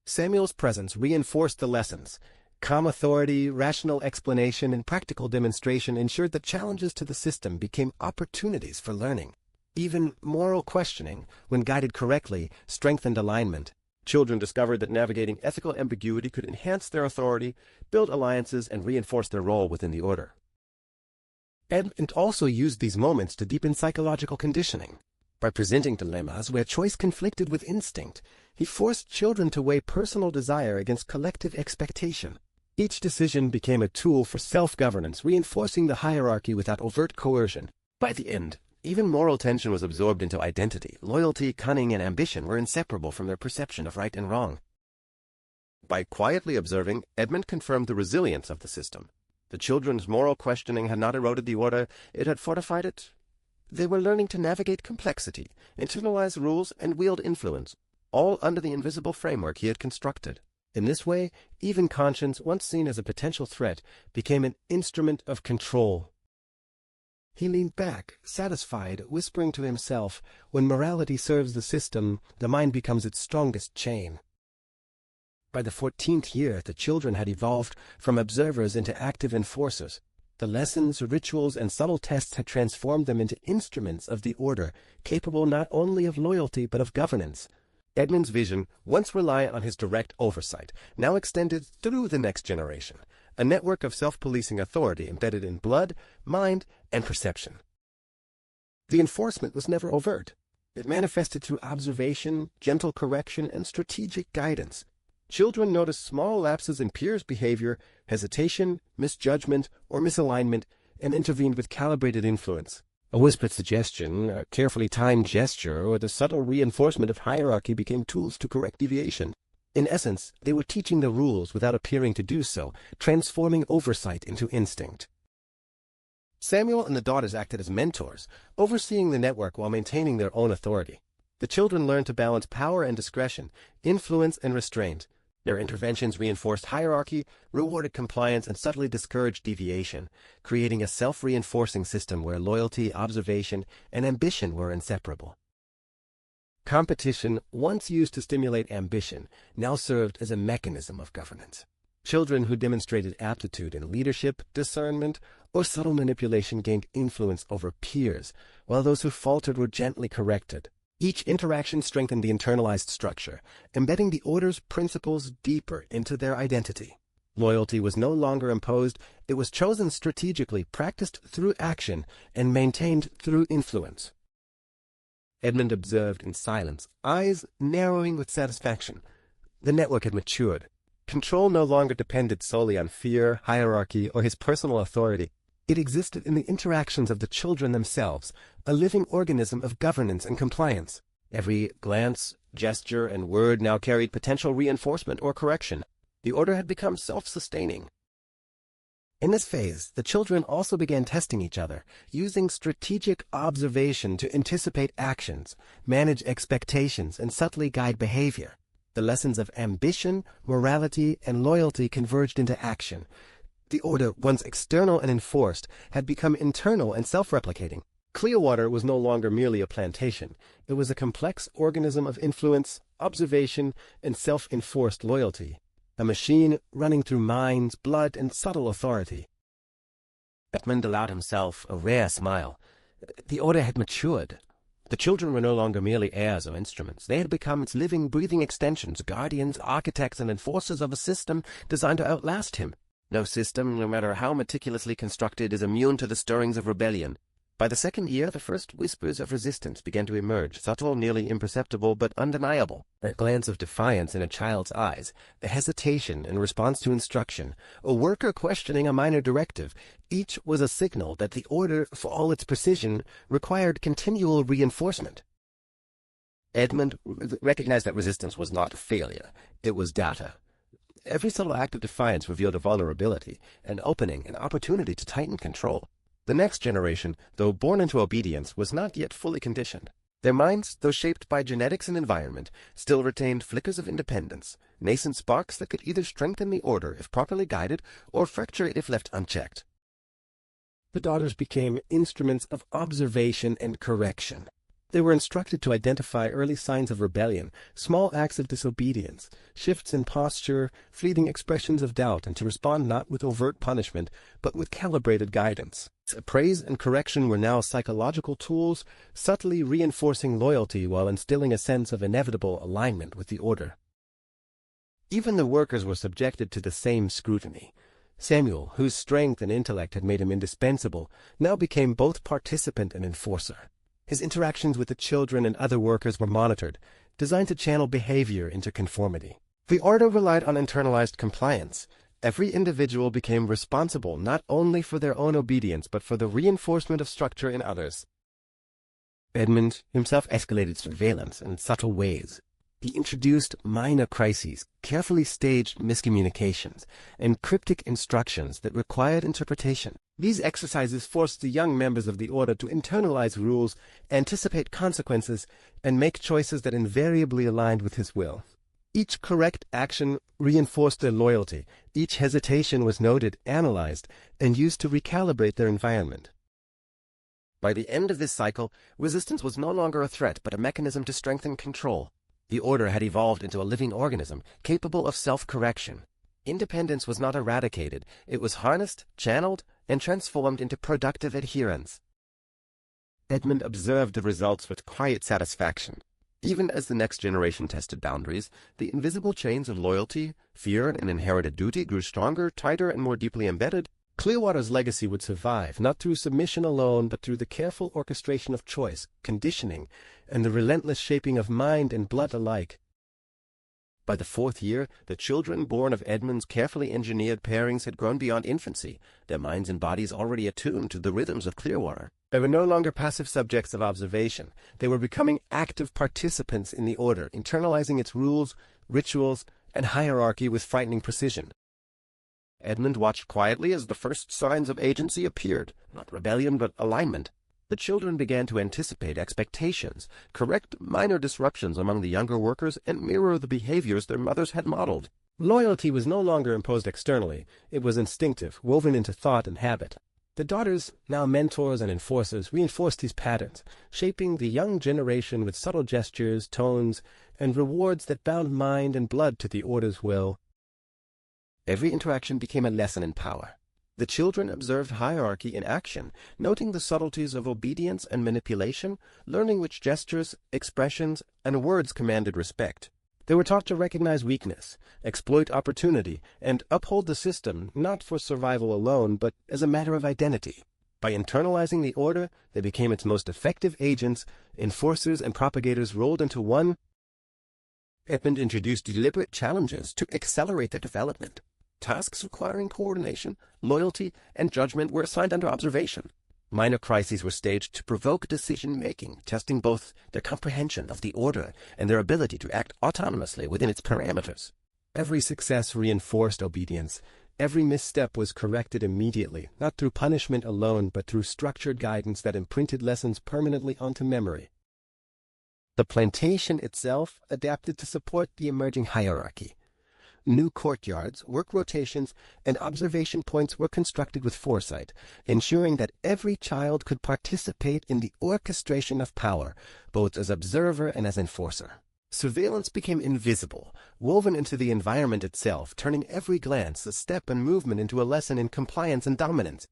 Samuel's presence reinforced the lessons. Calm authority, rational explanation, and practical demonstration ensured that challenges to the system became opportunities for learning. Even moral questioning, when guided correctly, strengthened alignment. Children discovered that navigating ethical ambiguity could enhance their authority, build alliances, and reinforce their role within the order. Edmund also used these moments to deepen psychological conditioning. By presenting dilemmas where choice conflicted with instinct, he forced children to weigh personal desire against collective expectation. Each decision became a tool for self-governance, reinforcing the hierarchy without overt coercion. By the end, even moral tension was absorbed into identity. Loyalty, cunning, and ambition were inseparable from their perception of right and wrong. By quietly observing, Edmund confirmed the resilience of the system. The children's moral questioning had not eroded the order, it had fortified it. They were learning to navigate complexity, internalize rules, and wield influence, all under the invisible framework he had constructed. In this way, even conscience, once seen as a potential threat, became an instrument of control. He leaned back, satisfied, whispering to himself, when morality serves the system, the mind becomes its strongest chain. By the 14th year, the children had evolved from observers into active enforcers. The lessons, rituals, and subtle tests had transformed them into instruments of the order, capable not only of loyalty but of governance. Edmund's vision, once reliant on his direct oversight, now extended through the next generation, a network of self-policing authority embedded in blood, mind, and perception. The enforcement was never overt. It manifested through observation, gentle correction, and strategic guidance. Children noticed small lapses in peers' behavior, hesitation, misjudgment, or misalignment, and intervened with calibrated influence. A whispered suggestion, a carefully timed gesture, or the subtle reinforcement of hierarchy became tools to correct deviation. In essence, they were teaching the rules without appearing to do so, transforming oversight into instinct. Samuel and the daughters acted as mentors, overseeing the network while maintaining their own authority. The children learned to balance power and discretion, influence and restraint. Their interventions reinforced hierarchy, rewarded compliance, and subtly discouraged deviation, creating a self-reinforcing system where loyalty, observation, and ambition were inseparable. Competition, once used to stimulate ambition, now served as a mechanism of governance. Children who demonstrated aptitude in leadership, discernment, or subtle manipulation gained influence over peers, while those who faltered were gently corrected. Each interaction strengthened the internalized structure, embedding the order's principles deeper into their identity. Loyalty was no longer imposed, it was chosen strategically, practiced through action, and maintained through influence. Edmund observed in silence, eyes narrowing with satisfaction. The network had matured. Control no longer depended solely on fear, hierarchy, or his personal authority. It existed in the interactions of the children themselves, a living organism of governance and compliance. Every glance, gesture, and word now carried potential reinforcement or correction. The order had become self-sustaining. In this phase, the children also began testing each other, using strategic observation to anticipate actions, manage expectations, and subtly guide behavior. The lessons of ambition, morality, and loyalty converged into action. The order, once external and enforced, had become internal and self-replicating. Clearwater was no longer merely a plantation. It was a complex organism of influence, observation, and self-enforced loyalty. A machine running through minds, blood, and subtle authority. Edmund allowed himself a rare smile. The order had matured. The children were no longer merely heirs or instruments. They had become its living, breathing extensions, guardians, architects, and enforcers of a system designed to outlast him. No system, no matter how meticulously constructed, is immune to the stirrings of rebellion. By the second year, the first whispers of resistance began to emerge, subtle, nearly imperceptible, but undeniable. A glance of defiance in a child's eyes, a hesitation in response to instruction, a worker questioning a minor directive, each was a signal that the order, for all its precision, required continual reinforcement. Edmund recognized that resistance was not failure, it was data. Every subtle act of defiance revealed a vulnerability, an opening, an opportunity to tighten control. The next generation, though born into obedience, was not yet fully conditioned. Their minds, though shaped by genetics and environment, still retained flickers of independence, nascent sparks that could either strengthen the order if properly guided, or fracture it if left unchecked. The daughters became instruments of observation and correction. They were instructed to identify early signs of rebellion, small acts of disobedience, shifts in posture, fleeting expressions of doubt, and to respond not with overt punishment, but with calibrated guidance. Praise and correction were now psychological tools, subtly reinforcing loyalty while instilling a sense of inevitable alignment with the order. Even the workers were subjected to the same scrutiny. Samuel, whose strength and intellect had made him indispensable, now became both participant and enforcer. His interactions with the children and other workers were monitored, designed to channel behavior into conformity. The order relied on internalized compliance. Every individual became responsible not only for their own obedience but for the reinforcement of structure in others. Edmund himself escalated surveillance in subtle ways. He introduced minor crises, carefully staged miscommunications, and cryptic instructions that required interpretation. These exercises forced the young members of the Order to internalize rules, anticipate consequences, and make choices that invariably aligned with his will. Each correct action reinforced their loyalty. Each hesitation was noted, analyzed, and used to recalibrate their environment. By the end of this cycle, resistance was no longer a threat but a mechanism to strengthen control. The Order had evolved into a living organism, capable of self-correction. Independence was not eradicated, it was harnessed, channeled, and transformed into productive adherence. Edmund observed the results with quiet satisfaction. Even as the next generation tested boundaries, the invisible chains of loyalty, fear, and inherited duty grew stronger, tighter, and more deeply embedded. Clearwater's legacy would survive, not through submission alone, but through the careful orchestration of choice, conditioning, and the relentless shaping of mind and blood alike. By the 4th year, the children born of Edmund's carefully engineered pairings had grown beyond infancy, their minds and bodies already attuned to the rhythms of Clearwater. They were no longer passive subjects of observation. They were becoming active participants in the Order, internalizing its rules, rituals, and hierarchy with frightening precision. Edmund watched quietly as the first signs of agency appeared, not rebellion but alignment. The children began to anticipate expectations, correct minor disruptions among the younger workers, and mirror the behaviors their mothers had modeled. Loyalty was no longer imposed externally. It was instinctive, woven into thought and habit. The daughters, now mentors and enforcers, reinforced these patterns, shaping the young generation with subtle gestures, tones, and rewards that bound mind and blood to the Order's will. Every interaction became a lesson in power. The children observed hierarchy in action, noting the subtleties of obedience and manipulation, learning which gestures, expressions, and words commanded respect. They were taught to recognize weakness, exploit opportunity, and uphold the system not for survival alone, but as a matter of identity. By internalizing the Order, they became its most effective agents. Enforcers and propagators rolled into one. Edmund introduced deliberate challenges to accelerate their development. Tasks requiring coordination, loyalty, and judgment were assigned under observation. Minor crises were staged to provoke decision-making, testing both their comprehension of the Order and their ability to act autonomously within its parameters. Every success reinforced obedience. Every misstep was corrected immediately, not through punishment alone, but through structured guidance that imprinted lessons permanently onto memory. The plantation itself adapted to support the emerging hierarchy. New courtyards, work rotations, and observation points were constructed with foresight, ensuring that every child could participate in the orchestration of power, both as observer and as enforcer. Surveillance became invisible, woven into the environment itself, turning every glance, a step, and movement into a lesson in compliance and dominance.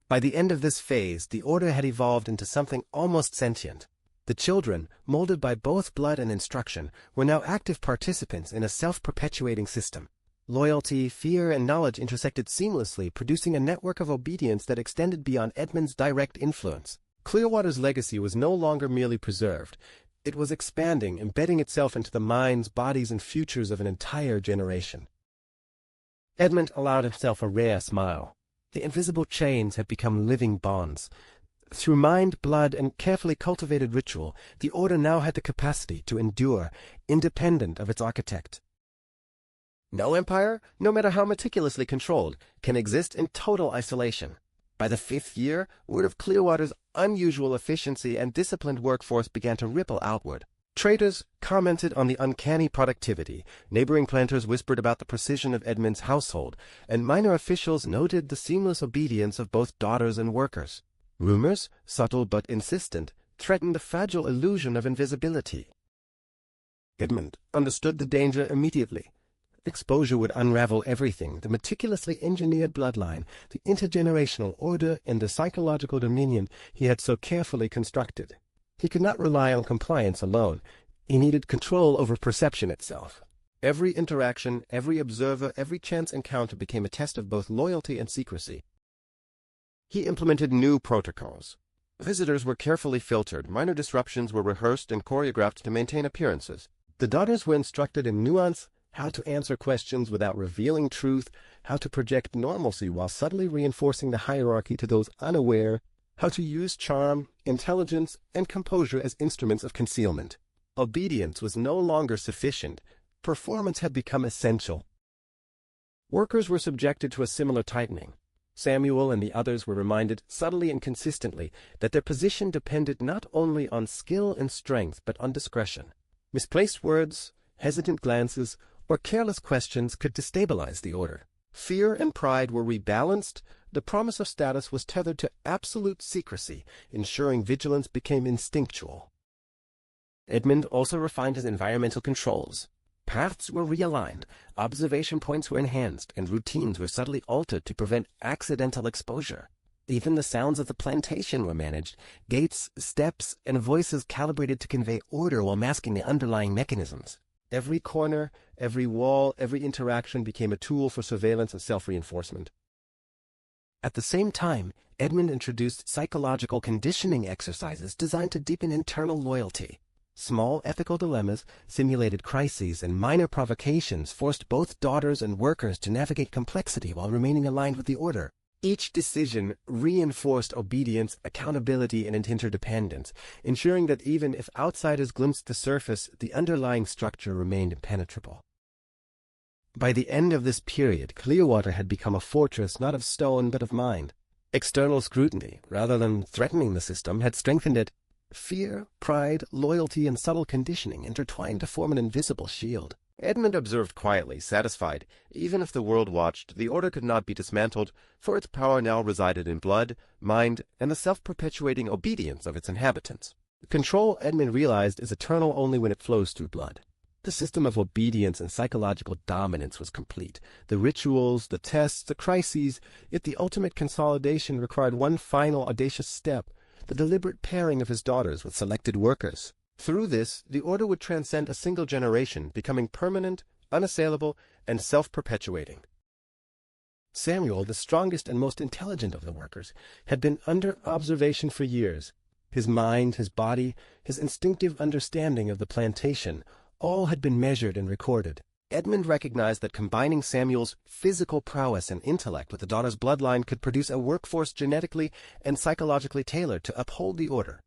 By the end of this phase, the Order had evolved into something almost sentient. The children, molded by both blood and instruction, were now active participants in a self-perpetuating system. Loyalty, fear, and knowledge intersected seamlessly, producing a network of obedience that extended beyond Edmund's direct influence. Clearwater's legacy was no longer merely preserved. It was expanding, embedding itself into the minds, bodies, and futures of an entire generation. Edmund allowed himself a rare smile. The invisible chains had become living bonds. Through mind, blood, and carefully cultivated ritual, the Order now had the capacity to endure, independent of its architect. No empire, no matter how meticulously controlled, can exist in total isolation. By the 5th year, word of Clearwater's unusual efficiency and disciplined workforce began to ripple outward. Traders commented on the uncanny productivity, neighboring planters whispered about the precision of Edmund's household, and minor officials noted the seamless obedience of both daughters and workers. Rumors, subtle but insistent, threatened the fragile illusion of invisibility. Edmund understood the danger immediately. Exposure would unravel everything: the meticulously engineered bloodline, the intergenerational order, and the psychological dominion he had so carefully constructed. He could not rely on compliance alone. He needed control over perception itself. Every interaction, every observer, every chance encounter became a test of both loyalty and secrecy. He implemented new protocols. Visitors were carefully filtered, minor disruptions were rehearsed and choreographed to maintain appearances. The daughters were instructed in nuance, how to answer questions without revealing truth, how to project normalcy while subtly reinforcing the hierarchy to those unaware, how to use charm, intelligence, and composure as instruments of concealment. Obedience was no longer sufficient. Performance had become essential. Workers were subjected to a similar tightening. Samuel and the others were reminded, subtly and consistently, that their position depended not only on skill and strength, but on discretion. Misplaced words, hesitant glances, or careless questions could destabilize the order. Fear and pride were rebalanced. The promise of status was tethered to absolute secrecy, ensuring vigilance became instinctual. Edmund also refined his environmental controls. Paths were realigned, observation points were enhanced, and routines were subtly altered to prevent accidental exposure. Even the sounds of the plantation were managed, gaits, steps, and voices calibrated to convey order while masking the underlying mechanisms. Every corner, every wall, every interaction became a tool for surveillance and self-reinforcement. At the same time, Edmund introduced psychological conditioning exercises designed to deepen internal loyalty. Small ethical dilemmas, simulated crises, and minor provocations forced both daughters and workers to navigate complexity while remaining aligned with the order. Each decision reinforced obedience, accountability, and interdependence, ensuring that even if outsiders glimpsed the surface, the underlying structure remained impenetrable. By the end of this period, Clearwater had become a fortress not of stone but of mind. External scrutiny, rather than threatening the system, had strengthened it. Fear, pride, loyalty, and subtle conditioning intertwined to form an invisible shield. Edmund observed quietly, satisfied. Even if the world watched, the order could not be dismantled, for its power now resided in blood, mind, and the self-perpetuating obedience of its inhabitants. Control, Edmund realized, is eternal only when it flows through blood. The system of obedience and psychological dominance was complete. The rituals, the tests, the crises, yet the ultimate consolidation required one final audacious step, the deliberate pairing of his daughters with selected workers. Through this, the order would transcend a single generation, becoming permanent, unassailable, and self-perpetuating. Samuel, the strongest and most intelligent of the workers, had been under observation for years. His mind, his body, his instinctive understanding of the plantation, all had been measured and recorded. Edmund recognized that combining Samuel's physical prowess and intellect with the daughter's bloodline could produce a workforce genetically and psychologically tailored to uphold the order.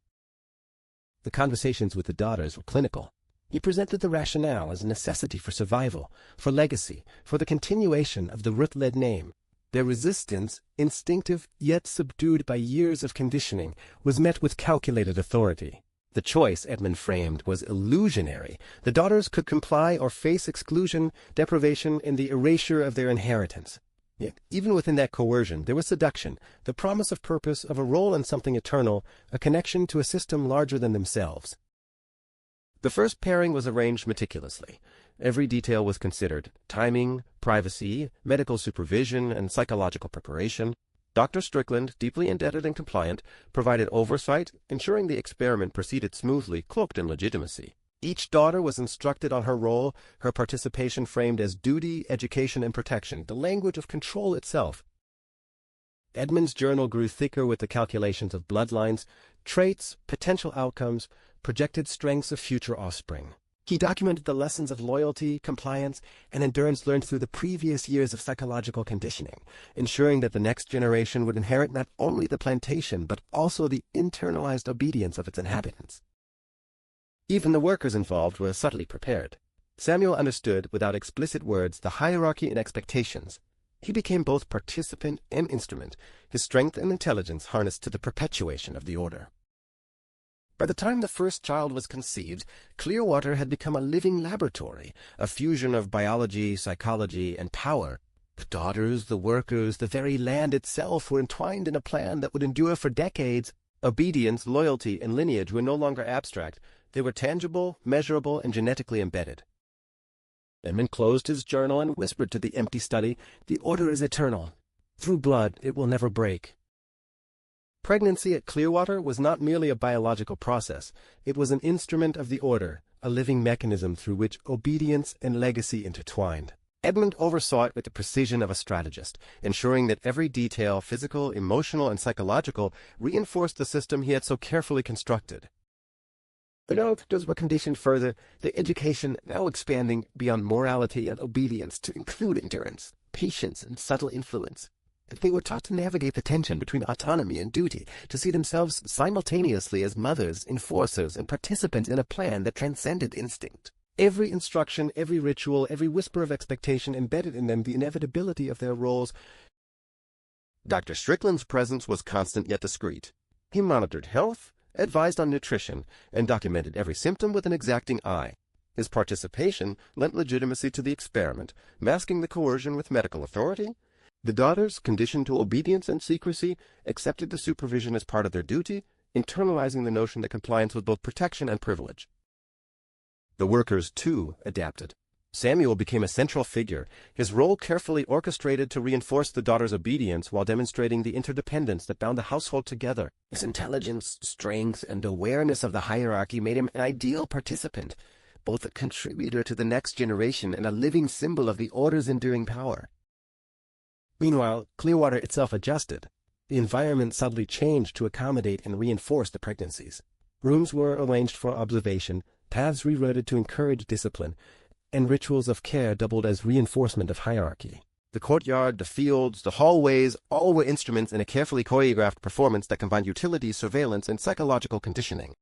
The conversations with the daughters were clinical. He presented the rationale as a necessity for survival, for legacy, for the continuation of the root-led name. Their resistance, instinctive yet subdued by years of conditioning, was met with calculated authority. The choice, Edmund framed, was illusionary. The daughters could comply or face exclusion, deprivation, and the erasure of their inheritance. Yet, even within that coercion, there was seduction, the promise of purpose, of a role in something eternal, a connection to a system larger than themselves. The first pairing was arranged meticulously. Every detail was considered: timing, privacy, medical supervision, and psychological preparation. Dr. Strickland, deeply indebted and compliant, provided oversight, ensuring the experiment proceeded smoothly, cloaked in legitimacy. Each daughter was instructed on her role, her participation framed as duty, education, and protection, the language of control itself. Edmund's journal grew thicker with the calculations of bloodlines, traits, potential outcomes, projected strengths of future offspring. He documented the lessons of loyalty, compliance, and endurance learned through the previous years of psychological conditioning, ensuring that the next generation would inherit not only the plantation, but also the internalized obedience of its inhabitants. Even the workers involved were subtly prepared. Samuel understood, without explicit words, the hierarchy and expectations. He became both participant and instrument, his strength and intelligence harnessed to the perpetuation of the order. By the time the first child was conceived, Clearwater had become a living laboratory, a fusion of biology, psychology, and power. The daughters, the workers, the very land itself were entwined in a plan that would endure for decades. Obedience, loyalty, and lineage were no longer abstract. They were tangible, measurable, and genetically embedded. Edmund closed his journal and whispered to the empty study, "The order is eternal. Through blood, it will never break." Pregnancy at Clearwater was not merely a biological process. It was an instrument of the order, a living mechanism through which obedience and legacy intertwined. Edmund oversaw it with the precision of a strategist, ensuring that every detail, physical, emotional, and psychological, reinforced the system he had so carefully constructed. The doctors were conditioned further, their education now expanding beyond morality and obedience to include endurance, patience, and subtle influence. They were taught to navigate the tension between autonomy and duty, to see themselves simultaneously as mothers, enforcers, and participants in a plan that transcended instinct. Every instruction, every ritual, every whisper of expectation embedded in them the inevitability of their roles. Dr. Strickland's presence was constant yet discreet. He monitored health, advised on nutrition, and documented every symptom with an exacting eye. His participation lent legitimacy to the experiment, masking the coercion with medical authority. The daughters, conditioned to obedience and secrecy, accepted the supervision as part of their duty, internalizing the notion that compliance was both protection and privilege. The workers, too, adapted. Samuel became a central figure, his role carefully orchestrated to reinforce the daughters' obedience while demonstrating the interdependence that bound the household together. His intelligence, strength, and awareness of the hierarchy made him an ideal participant, both a contributor to the next generation and a living symbol of the Order's enduring power. Meanwhile, Clearwater itself adjusted. The environment subtly changed to accommodate and reinforce the pregnancies. Rooms were arranged for observation, paths rerouted to encourage discipline, and rituals of care doubled as reinforcement of hierarchy. The courtyard, the fields, the hallways, all were instruments in a carefully choreographed performance that combined utility, surveillance, and psychological conditioning.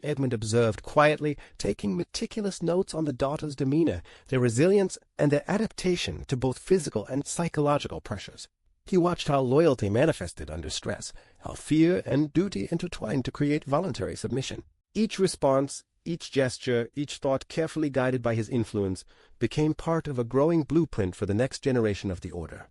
Edmund observed quietly, taking meticulous notes on the daughters' demeanor, their resilience, and their adaptation to both physical and psychological pressures. He watched how loyalty manifested under stress, how fear and duty intertwined to create voluntary submission. Each response, each gesture, each thought carefully guided by his influence, became part of a growing blueprint for the next generation of the Order.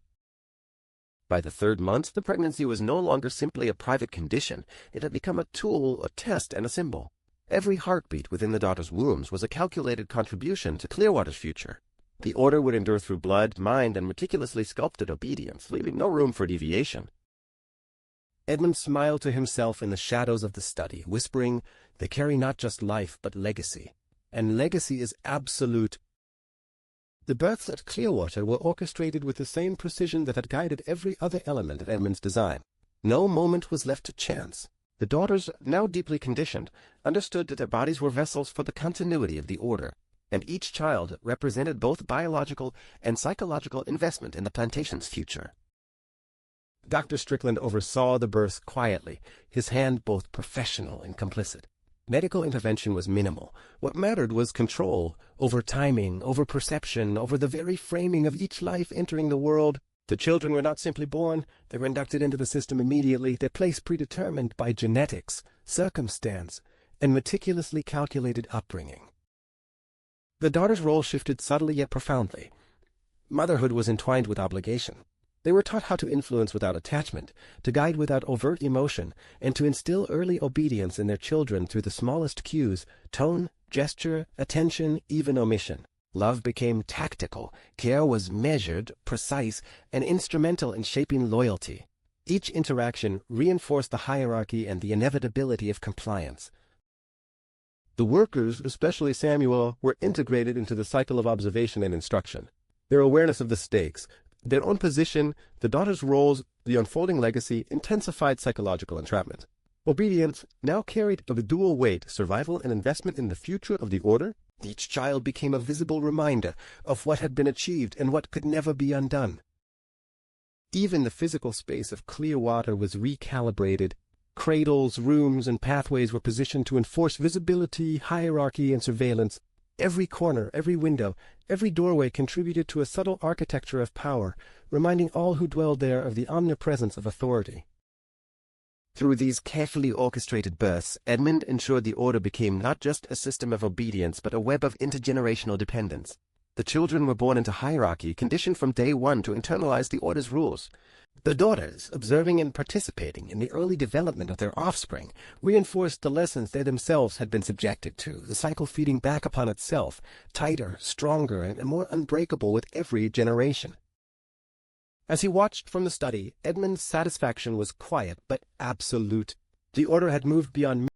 By the 3rd month, the pregnancy was no longer simply a private condition. It had become a tool, a test, and a symbol. Every heartbeat within the daughters' wombs was a calculated contribution to Clearwater's future. The Order would endure through blood, mind, and meticulously sculpted obedience, leaving no room for deviation. Edmund smiled to himself in the shadows of the study, whispering, "They carry not just life, but legacy. And legacy is absolute." The births at Clearwater were orchestrated with the same precision that had guided every other element of Edmund's design. No moment was left to chance. The daughters, now deeply conditioned, understood that their bodies were vessels for the continuity of the Order, and each child represented both biological and psychological investment in the plantation's future. Dr. Strickland oversaw the birth quietly, his hand both professional and complicit. Medical intervention was minimal. What mattered was control, over timing, over perception, over the very framing of each life entering the world. The children were not simply born, they were inducted into the system immediately, their place predetermined by genetics, circumstance, and meticulously calculated upbringing. The daughters' role shifted subtly yet profoundly. Motherhood was entwined with obligation. They were taught how to influence without attachment, to guide without overt emotion, and to instill early obedience in their children through the smallest cues, tone, gesture, attention, even omission. Love became tactical, care was measured, precise, and instrumental in shaping loyalty. Each interaction reinforced the hierarchy and the inevitability of compliance. The workers, especially Samuel, were integrated into the cycle of observation and instruction. Their awareness of the stakes, their own position, the daughters' roles, the unfolding legacy intensified psychological entrapment. Obedience now carried the dual weight, survival and investment in the future of the Order. Each child became a visible reminder of what had been achieved and what could never be undone. Even the physical space of Clearwater was recalibrated. Cradles, rooms, and pathways were positioned to enforce visibility, hierarchy, and surveillance. Every corner, every window, every doorway contributed to a subtle architecture of power, reminding all who dwelled there of the omnipresence of authority. Through these carefully orchestrated births, Edmund ensured the Order became not just a system of obedience, but a web of intergenerational dependence. The children were born into hierarchy, conditioned from day one to internalize the Order's rules. The daughters, observing and participating in the early development of their offspring, reinforced the lessons they themselves had been subjected to, the cycle feeding back upon itself, tighter, stronger, and more unbreakable with every generation. As he watched from the study, Edmund's satisfaction was quiet but absolute. The Order had moved beyond